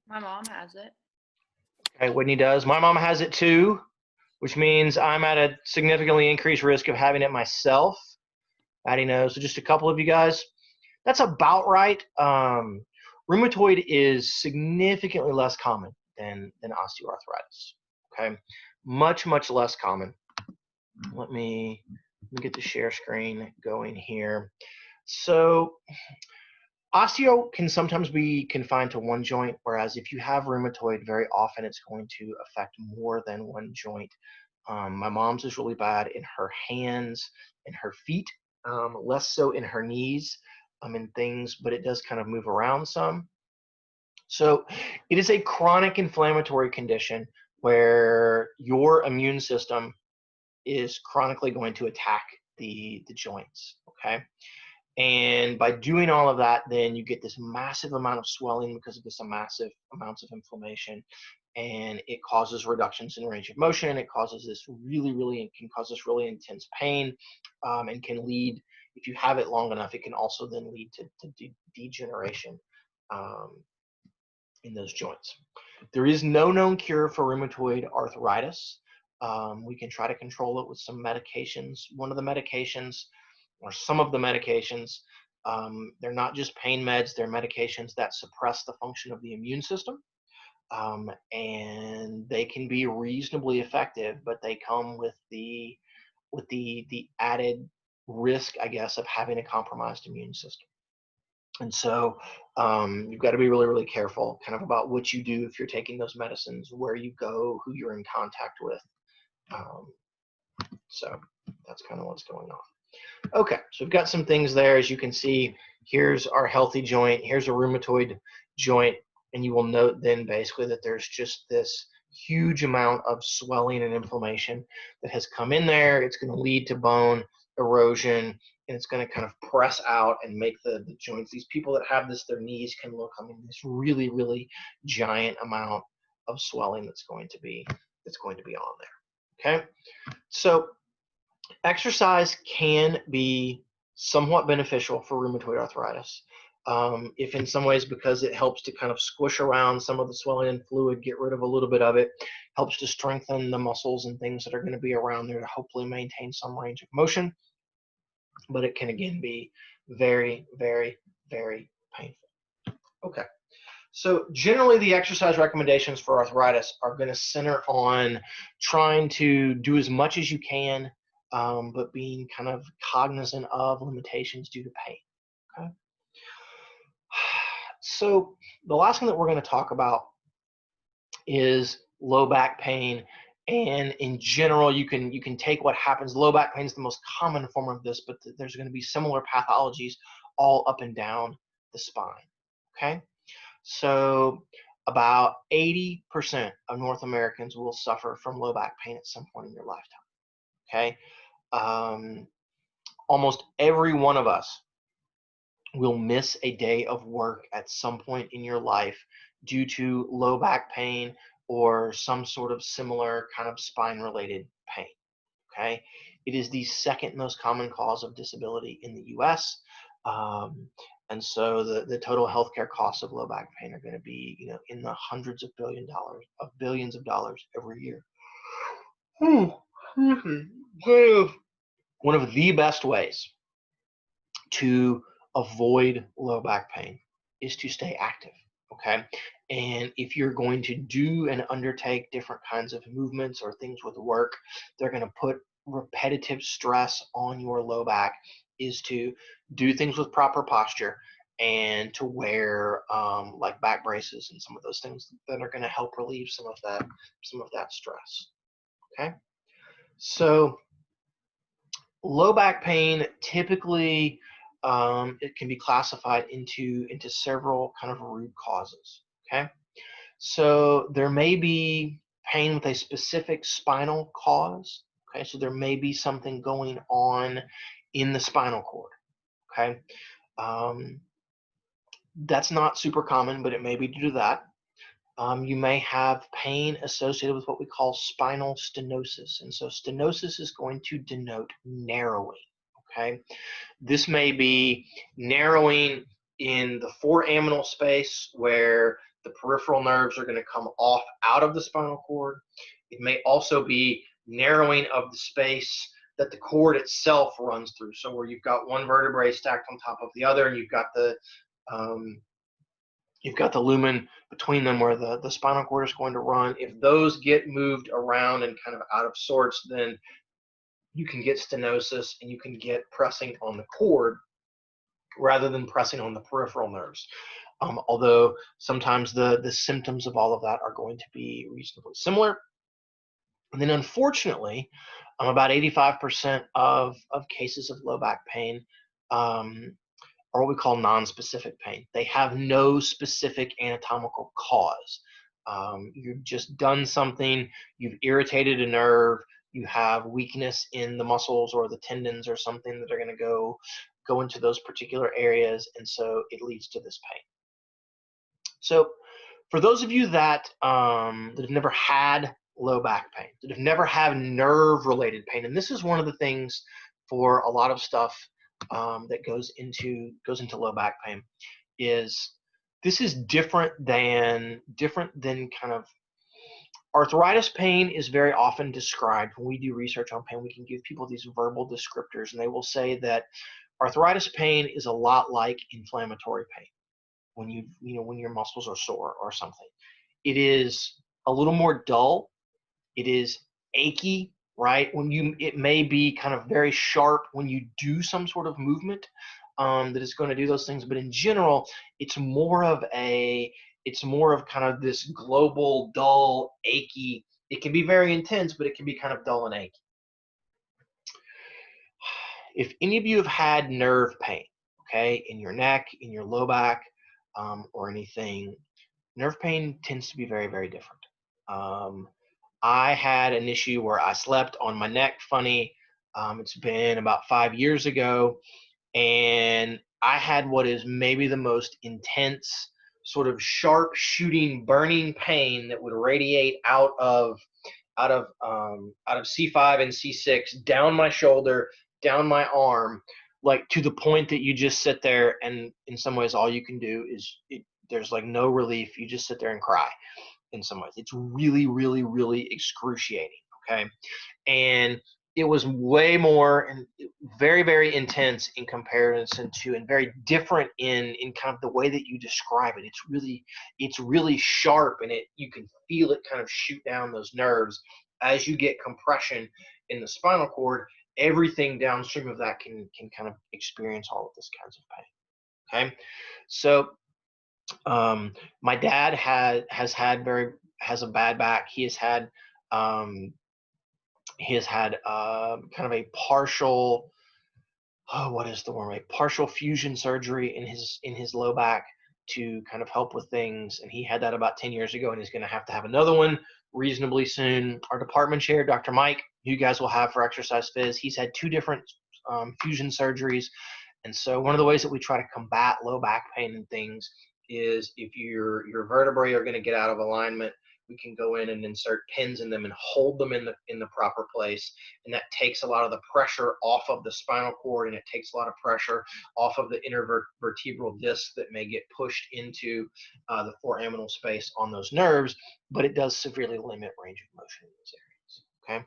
My mom has it. Okay, Whitney does. My mom has it too, which means I'm at a significantly increased risk of having it myself. Addie knows. So just a couple of you guys. That's about right. Rheumatoid is significantly less common than osteoarthritis. Okay, much less common. Let me get the share screen going here. So osteo can sometimes be confined to one joint, whereas if you have rheumatoid, very often it's going to affect more than one joint. My mom's is really bad in her hands and her feet, less so in her knees and things, but it does kind of move around some. So it is a chronic inflammatory condition where your immune system is chronically going to attack the joints, okay? And by doing all of that, then you get this massive amount of swelling because of this massive amounts of inflammation, and it causes reductions in range of motion. It causes this it can cause this really intense pain, and can lead, if you have it long enough, it can also then lead to degeneration in those joints. There is no known cure for rheumatoid arthritis. We can try to control it with some medications. One of the medications, or some of the medications, they're not just pain meds, they're medications that suppress the function of the immune system. And they can be reasonably effective, but they come with the added risk, I guess, of having a compromised immune system. And so you've got to be really careful kind of about what you do if you're taking those medicines, where you go, who you're in contact with. So that's kind of what's going on. Okay, so we've got some things there. As you can see, here's our healthy joint, here's a rheumatoid joint, and you will note then basically that there's just this huge amount of swelling and inflammation that has come in there. It's going to lead to bone erosion, and it's going to kind of press out and make the joints. These people that have this, their knees can look, I mean, this really giant amount of swelling that's going to be on there. Okay, so exercise can be somewhat beneficial for rheumatoid arthritis. If in some ways, because it helps to kind of squish around some of the swelling and fluid, get rid of a little bit of it, helps to strengthen the muscles and things that are going to be around there to hopefully maintain some range of motion. But it can again be very painful. Okay. So generally the exercise recommendations for arthritis are going to center on trying to do as much as you can, but being kind of cognizant of limitations due to pain. Okay. So the last thing that we're going to talk about is low back pain. And in general, you can take what happens. Low back pain is the most common form of this, but there's going to be similar pathologies all up and down the spine. Okay. So about 80% of North Americans will suffer from low back pain at some point in their lifetime. Okay. Almost every one of us will miss a day of work at some point in your life due to low back pain or some sort of similar kind of spine-related pain. Okay. It is the second most common cause of disability in the U.S. And so the total healthcare costs of low back pain are going to be, in the hundreds of billions of dollars every year. One of the best ways to avoid low back pain is to stay active. Okay. And if you're going to do and undertake different kinds of movements or things with work, they're going to put repetitive stress on your low back, is to do things with proper posture and to wear like back braces and some of those things that are going to help relieve some of that stress. Okay. So low back pain typically it can be classified into several kind of root causes. Okay. So there may be pain with a specific spinal cause. Okay. So there may be something going on in the spinal cord. Okay. That's not super common, but it may be due to that. You may have pain associated with what we call spinal stenosis. And so stenosis is going to denote narrowing, okay? This may be narrowing in the foraminal space where the peripheral nerves are going to come off out of the spinal cord. It may also be narrowing of the space that the cord itself runs through. So where you've got one vertebrae stacked on top of the other, and you've got the lumen between them where the spinal cord is going to run. If those get moved around and kind of out of sorts, then you can get stenosis and you can get pressing on the cord rather than pressing on the peripheral nerves. Although sometimes the symptoms of all of that are going to be reasonably similar. And then unfortunately, about 85% of cases of low back pain are what we call non-specific pain. They have no specific anatomical cause. You've just done something, you've irritated a nerve, you have weakness in the muscles or the tendons or something that are going to go into those particular areas, and so it leads to this pain. So for those of you that have never had low back pain, that have never had nerve-related pain, and this is one of the things for a lot of stuff that goes into low back pain, is this is different than kind of arthritis pain is very often described. When we do research on pain, we can give people these verbal descriptors, and they will say that arthritis pain is a lot like inflammatory pain when when your muscles are sore or something. It is a little more dull. It is achy, right? It may be kind of very sharp when you do some sort of movement that is going to do those things, but in general, it's more of kind of this global, dull, achy. It can be very intense, but it can be kind of dull and achy. If any of you have had nerve pain, okay, in your neck, in your low back, or anything, nerve pain tends to be very, very different. I had an issue where I slept on my neck funny. It's been about 5 years ago, and I had what is maybe the most intense sort of sharp shooting burning pain that would radiate out of C5 and C6 down my shoulder, down my arm, like to the point that you just sit there, and in some ways all you can do is there's like no relief. You just sit there and cry. In some ways, it's really, really, really excruciating. Okay, and it was way more and very, very intense in comparison to, and very different in kind of the way that you describe it. It's really sharp, and you can feel it kind of shoot down those nerves as you get compression in the spinal cord. Everything downstream of that can kind of experience all of this kinds of pain. Okay, so my dad has a bad back. He has had kind of a partial, what is the word? A partial fusion surgery in his low back to kind of help with things, and he had that about 10 years ago, and he's going to have another one reasonably soon. Our department chair, Dr. Mike, who you guys will have for Exercise Phys, he's had 2 different fusion surgeries, and so one of the ways that we try to combat low back pain and things is if your vertebrae are going to get out of alignment, we can go in and insert pins in them and hold them in the proper place, and that takes a lot of the pressure off of the spinal cord, and it takes a lot of pressure off of the intervertebral disc that may get pushed into the foraminal space on those nerves, but it does severely limit range of motion in those areas. Okay,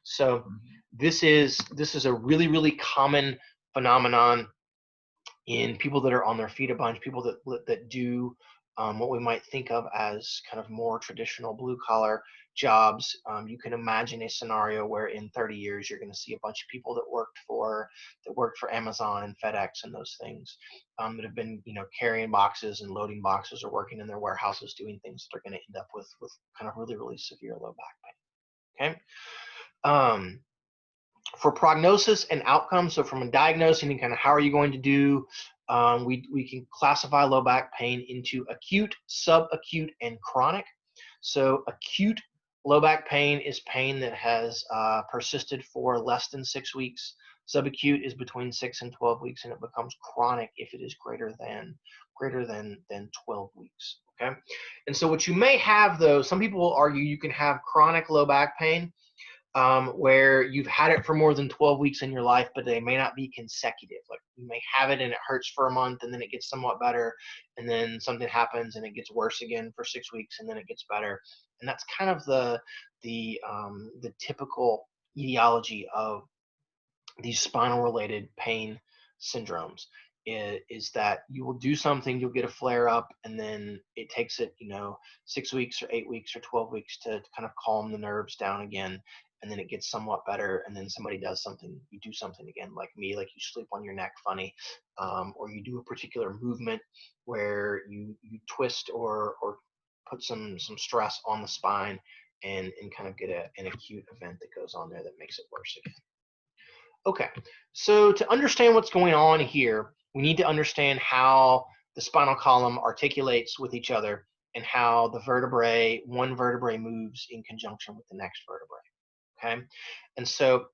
so this is a really, really common phenomenon in people that are on their feet a bunch, people that do what we might think of as kind of more traditional blue-collar jobs. You can imagine a scenario where in 30 years you're going to see a bunch of people that worked for Amazon and FedEx and those things, that have been carrying boxes and loading boxes or working in their warehouses doing things that are going to end up with kind of really, really severe low back pain. Okay. For prognosis and outcome, so from a diagnosing and kind of how are you going to do, we can classify low back pain into acute, subacute, and chronic. So acute low back pain is pain that has persisted for less than 6 weeks. Subacute is between 6 and 12 weeks, and it becomes chronic if it is greater than 12 weeks. Okay, and so what you may have, though, some people will argue you can have chronic low back pain where you've had it for more than 12 weeks in your life, but they may not be consecutive. Like you may have it and it hurts for a month, and then it gets somewhat better, and then something happens and it gets worse again for 6 weeks, and then it gets better. And that's kind of the typical etiology of these spinal-related pain syndromes. Is that you will do something, you'll get a flare up, and then it takes it, 6 weeks or 8 weeks or 12 weeks to kind of calm the nerves down again, and then it gets somewhat better, and then somebody does something, you do something again, like me, like you sleep on your neck funny, or you do a particular movement where you twist or put some stress on the spine, and kind of get an acute event that goes on there that makes it worse again. Okay, so to understand what's going on here, we need to understand how the spinal column articulates with each other and how the one vertebrae moves in conjunction with the next vertebrae. Okay, and so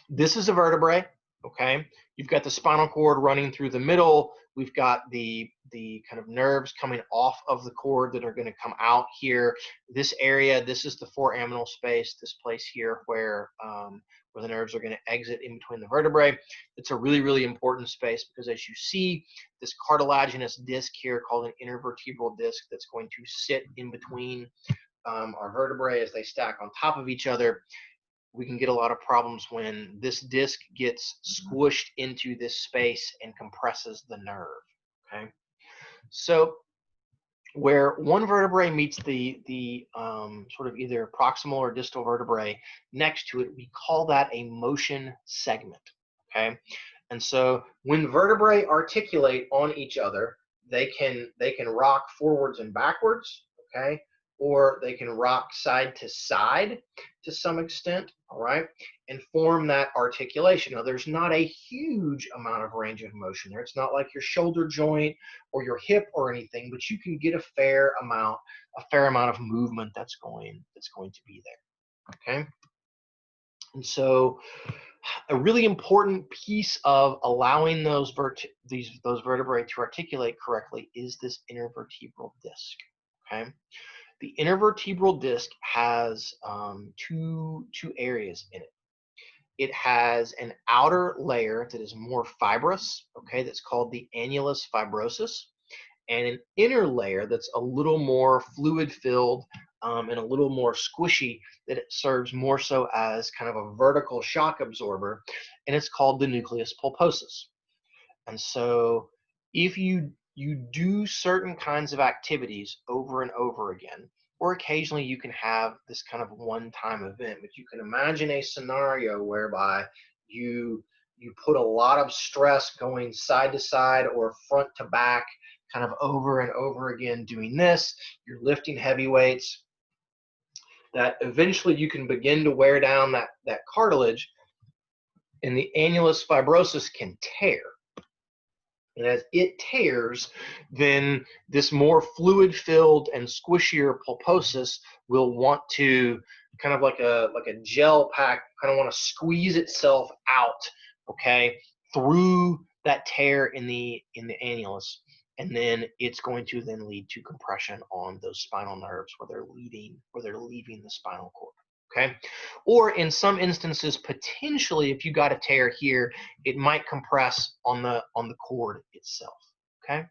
this is a vertebrae. Okay, you've got the spinal cord running through the middle. We've got the kind of nerves coming off of the cord that are going to come out here. This area, this is the foraminal space, this place here where the nerves are going to exit in between the vertebrae. It's a really, really important space because as you see this cartilaginous disc here called an intervertebral disc that's going to sit in between our vertebrae as they stack on top of each other. We can get a lot of problems when this disc gets squished into this space and compresses the nerve. Okay, so where one vertebrae meets the sort of either proximal or distal vertebrae next to it, we call that a motion segment. Okay, and so when vertebrae articulate on each other, they can rock forwards and backwards. Okay, or they can rock side to side to some extent, all right, and form that articulation. Now, there's not a huge amount of range of motion there. It's not like your shoulder joint or your hip or anything, but you can get a fair amount of movement that's going to be there, okay? And so a really important piece of allowing those vertebrae to articulate correctly is this intervertebral disc, okay? The intervertebral disc has two areas in it. It has an outer layer that is more fibrous, okay, that's called the annulus fibrosus, and an inner layer that's a little more fluid-filled and a little more squishy, that it serves more so as kind of a vertical shock absorber, and it's called the nucleus pulposus. And so if you do certain kinds of activities over and over again, or occasionally you can have this kind of one-time event, but you can imagine a scenario whereby you put a lot of stress going side to side or front to back, kind of over and over again doing this, you're lifting heavy weights, that eventually you can begin to wear down that cartilage, and the annulus fibrosus can tear. And as it tears, then this more fluid-filled and squishier pulposus will want to, kind of like a gel pack, kind of want to squeeze itself out, okay, through that tear in the annulus, and then it's going to then lead to compression on those spinal nerves where they're leaving the spinal cord. Okay, or in some instances, potentially, if you got a tear here, it might compress on the cord itself. Okay,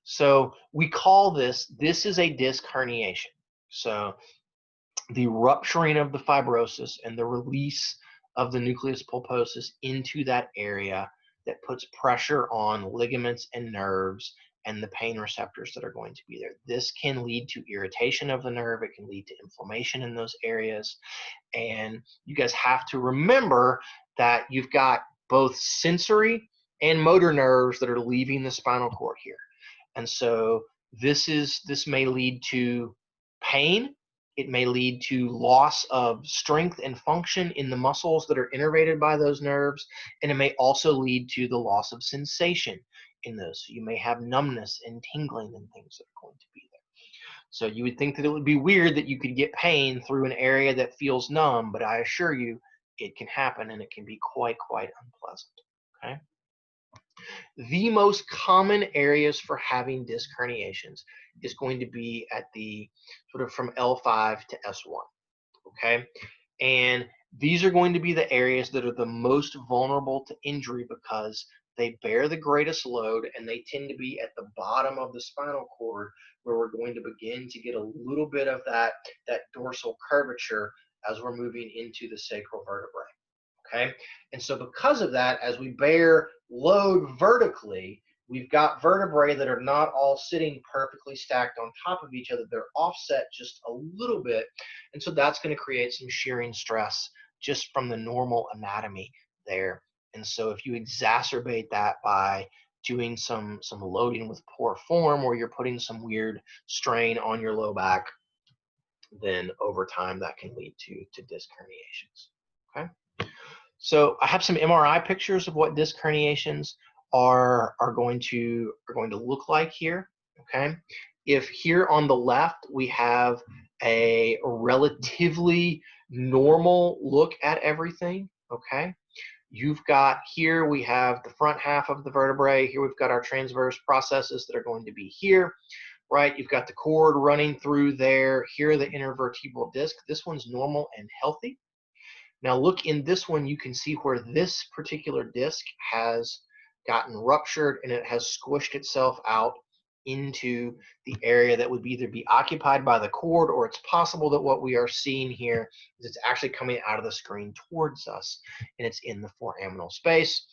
so we call this is a disc herniation. So the rupturing of the fibrosis and the release of the nucleus pulposus into that area that puts pressure on ligaments and nerves and the pain receptors that are going to be there. This can lead to irritation of the nerve. It can lead to inflammation in those areas. And you guys have to remember that you've got both sensory and motor nerves that are leaving the spinal cord here. And so this may lead to pain. It may lead to loss of strength and function in the muscles that are innervated by those nerves. And it may also lead to the loss of sensation in those. So you may have numbness and tingling and things that are going to be there. So you would think that it would be weird that you could get pain through an area that feels numb, but I assure you, it can happen, and it can be quite unpleasant. Okay. The most common areas for having disc herniations is going to be at the sort of from L5 to S1. Okay. And these are going to be the areas that are the most vulnerable to injury because they bear the greatest load, and they tend to be at the bottom of the spinal cord where we're going to begin to get a little bit of that dorsal curvature as we're moving into the sacral vertebrae. Okay, and so because of that, as we bear load vertically, we've got vertebrae that are not all sitting perfectly stacked on top of each other. They're offset just a little bit, and so that's going to create some shearing stress just from the normal anatomy there. And so if you exacerbate that by doing some loading with poor form, or you're putting some weird strain on your low back, then over time that can lead to disc herniations. Okay. So I have some MRI pictures of what disc herniations are going to look like here. Okay, if here on the left we have a relatively normal look at everything. Okay, you've got here we have the front half of the vertebrae. Here we've got our transverse processes that are going to be here. Right, you've got the cord running through there. Here are the intervertebral disc. This one's normal and healthy. Now look in this one, you can see where this particular disc has gotten ruptured and it has squished itself out into the area that would either be occupied by the cord, or it's possible that what we are seeing here is it's actually coming out of the screen towards us and it's in the foraminal space.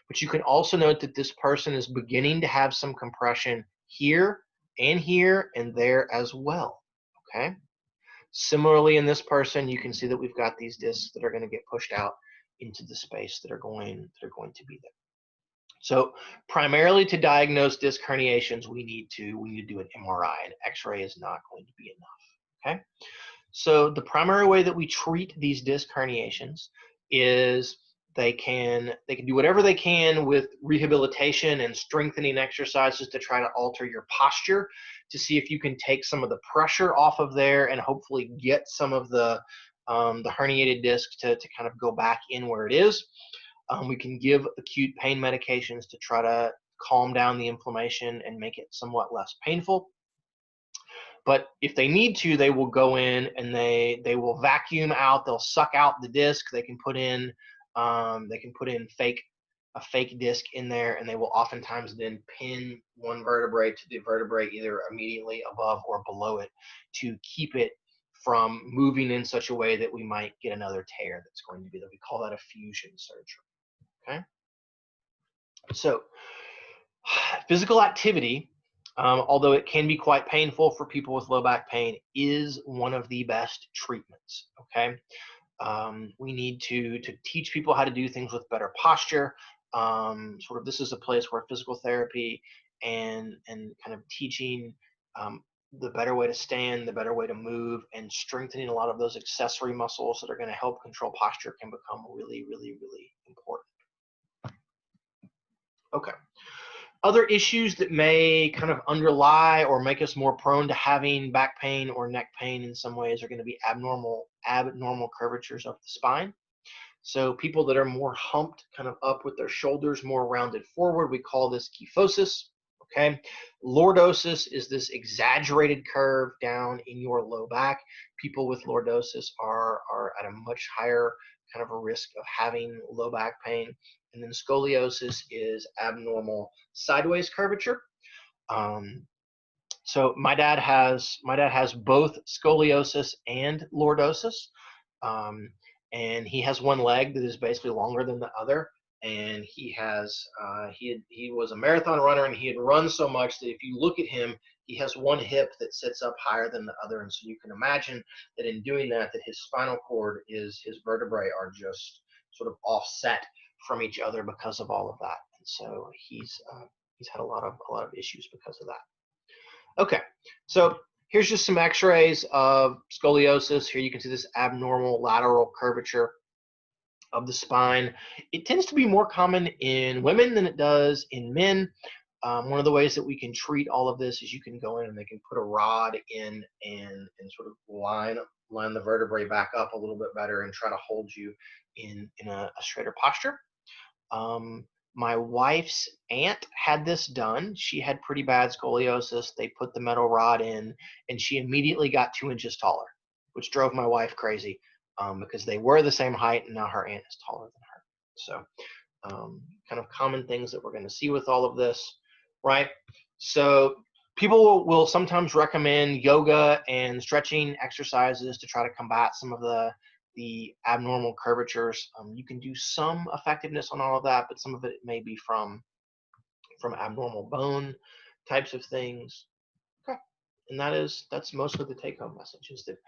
But you can also note that this person is beginning to have some compression here and there as well. Okay. Similarly, in this person, you can see that we've got these discs that are going to get pushed out into the space that are going to be there. So primarily to diagnose disc herniations, we need to do an MRI. An X-ray is not going to be enough. Okay. So the primary way that we treat these disc herniations is they can do whatever they can with rehabilitation and strengthening exercises to try to alter your posture, to see if you can take some of the pressure off of there and hopefully get some of the herniated disc to kind of go back in where it is. We can give acute pain medications to try to calm down the inflammation and make it somewhat less painful. But if they need to, they will go in and they will vacuum out, they'll suck out the disc. They can put in a fake disc in there, and they will oftentimes then pin one vertebrae to the vertebrae either immediately above or below it to keep it from moving in such a way that we might get another tear that's going to be that. We call that a fusion surgery. Okay. So physical activity, although it can be quite painful for people with low back pain, is one of the best treatments. Okay. We need to teach people how to do things with better posture. Sort of this is a place where physical therapy and kind of teaching the better way to stand, the better way to move, and strengthening a lot of those accessory muscles that are going to help control posture can become really important. Okay. Other issues that may kind of underlie or make us more prone to having back pain or neck pain in some ways are going to be abnormal curvatures of the spine. So people that are more humped, kind of up with their shoulders more rounded forward, we call this kyphosis. Okay. Lordosis is this exaggerated curve down in your low back. People with lordosis are at a much higher kind of a risk of having low back pain. And then scoliosis is abnormal sideways curvature. So my dad has both scoliosis and lordosis, and he has one leg that is basically longer than the other. And he was a marathon runner, and he had run so much that if you look at him, he has one hip that sits up higher than the other. And so you can imagine that in doing that his spinal cord his vertebrae are just sort of offset from each other because of all of that. And so he's had a lot of issues because of that. Okay, so here's just some x-rays of scoliosis. Here you can see this abnormal lateral curvature of the spine. It tends to be more common in women than it does in men. One of the ways that we can treat all of this is you can go in and they can put a rod in and sort of line the vertebrae back up a little bit better and try to hold you in a straighter posture. My wife's aunt had this done. She had pretty bad scoliosis. They put the metal rod in and she immediately got 2 inches taller, which drove my wife crazy because they were the same height and now her aunt is taller than her. So kind of common things that we're going to see with all of this, right? So people will sometimes recommend yoga and stretching exercises to try to combat some of the abnormal curvatures. You can do some effectiveness on all of that, but some of it may be from abnormal bone types of things. Okay, and that's mostly the take-home message, is that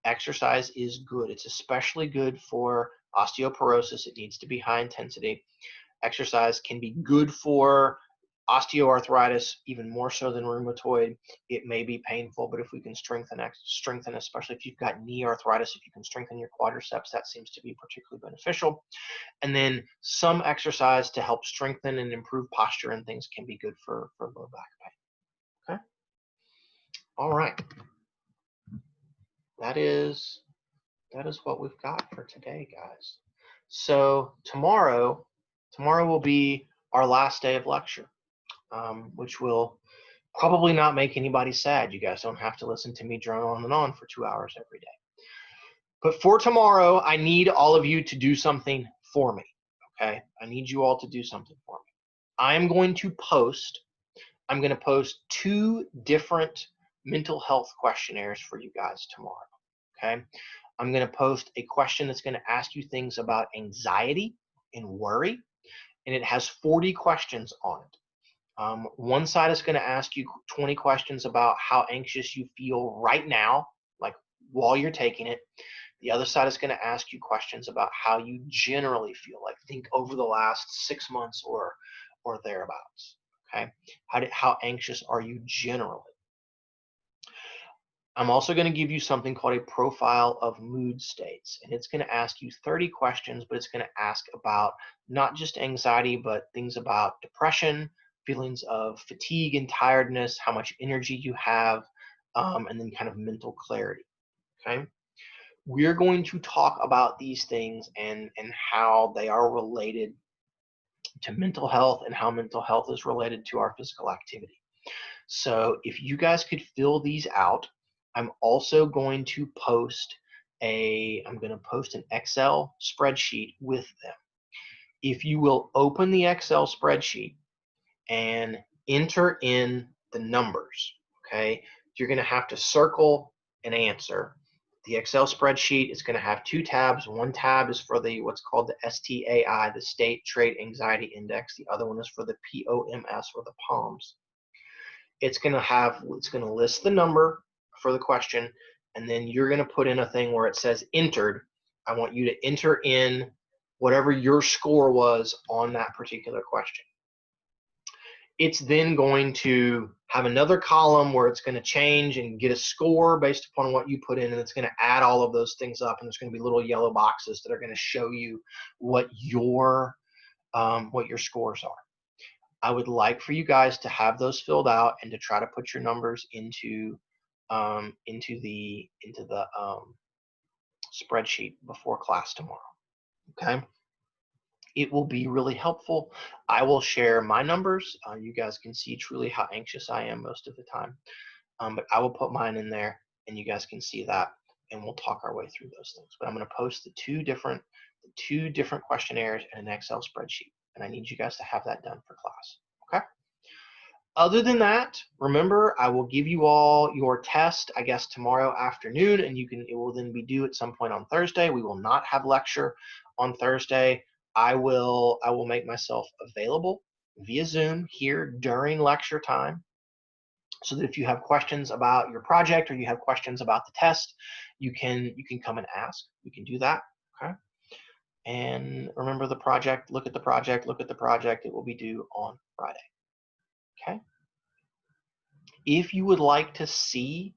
exercise is good. It's especially good for osteoporosis. It needs to be high intensity. Exercise can be good for osteoarthritis, even more so than rheumatoid. It may be painful, but if we can strengthen, especially if you've got knee arthritis, if you can strengthen your quadriceps, that seems to be particularly beneficial. And then some exercise to help strengthen and improve posture and things can be good for low back pain. Okay. All right. That is what we've got for today, guys. So tomorrow will be our last day of lecture, which will probably not make anybody sad. You guys don't have to listen to me drone on and on for 2 hours every day. But for tomorrow, I need all of you to do something for me, okay? I need you all to do something for me. I'm going to post 2 different mental health questionnaires for you guys tomorrow, okay? I'm going to post a question that's going to ask you things about anxiety and worry, and it has 40 questions on it. One side is going to ask you 20 questions about how anxious you feel right now, like while you're taking it. The other side is going to ask you questions about how you generally feel, like think over the last 6 months or thereabouts. Okay, how anxious are you generally? I'm also going to give you something called a profile of mood states, and it's going to ask you 30 questions, but it's going to ask about not just anxiety, but things about depression, feelings of fatigue and tiredness, how much energy you have, and then kind of mental clarity. Okay, we're going to talk about these things and how they are related to mental health and how mental health is related to our physical activity. So if you guys could fill these out, I'm also going to post an Excel spreadsheet with them. If you will open the Excel spreadsheet and enter in the numbers, okay, you're going to have to circle an answer. The Excel spreadsheet is going to have 2 tabs. One tab is for what's called the STAI, the State Trait Anxiety Index. The other one is for the POMS, or the POMS. It's going to list the number for the question, and then you're going to put in a thing where it says entered. I want you to enter in whatever your score was on that particular question. It's then going to have another column where it's going to change and get a score based upon what you put in, and it's going to add all of those things up, and there's going to be little yellow boxes that are going to show you what your scores are. I would like for you guys to have those filled out and to try to put your numbers into the spreadsheet before class tomorrow. Okay, it will be really helpful. I will share my numbers. You guys can see truly how anxious I am most of the time, but I will put mine in there, and you guys can see that, and we'll talk our way through those things. But I'm going to post the two different questionnaires in an Excel spreadsheet, and I need you guys to have that done for class. Okay. Other than that, remember, I will give you all your test, I guess, tomorrow afternoon, and it will then be due at some point on Thursday. We will not have lecture on Thursday. I will make myself available via Zoom here during lecture time, so that if you have questions about your project or you have questions about the test, you can come and ask. You can do that. Okay. And remember the project, look at the project. It will be due on Friday. Okay. If you would like to see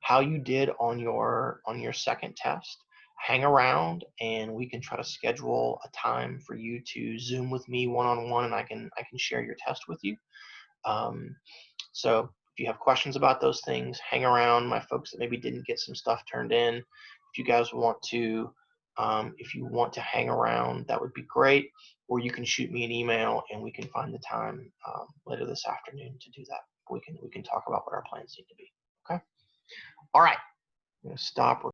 how you did on your second test, hang around and we can try to schedule a time for you to Zoom with me one-on-one, and I can share your test with you. So if you have questions about those things, hang around. My folks that maybe didn't get some stuff turned in, if you guys want to, if you want to hang around, that would be great. Or you can shoot me an email and we can find the time later this afternoon to do that. We can talk about what our plans need to be. Okay. All right. I'm going to stop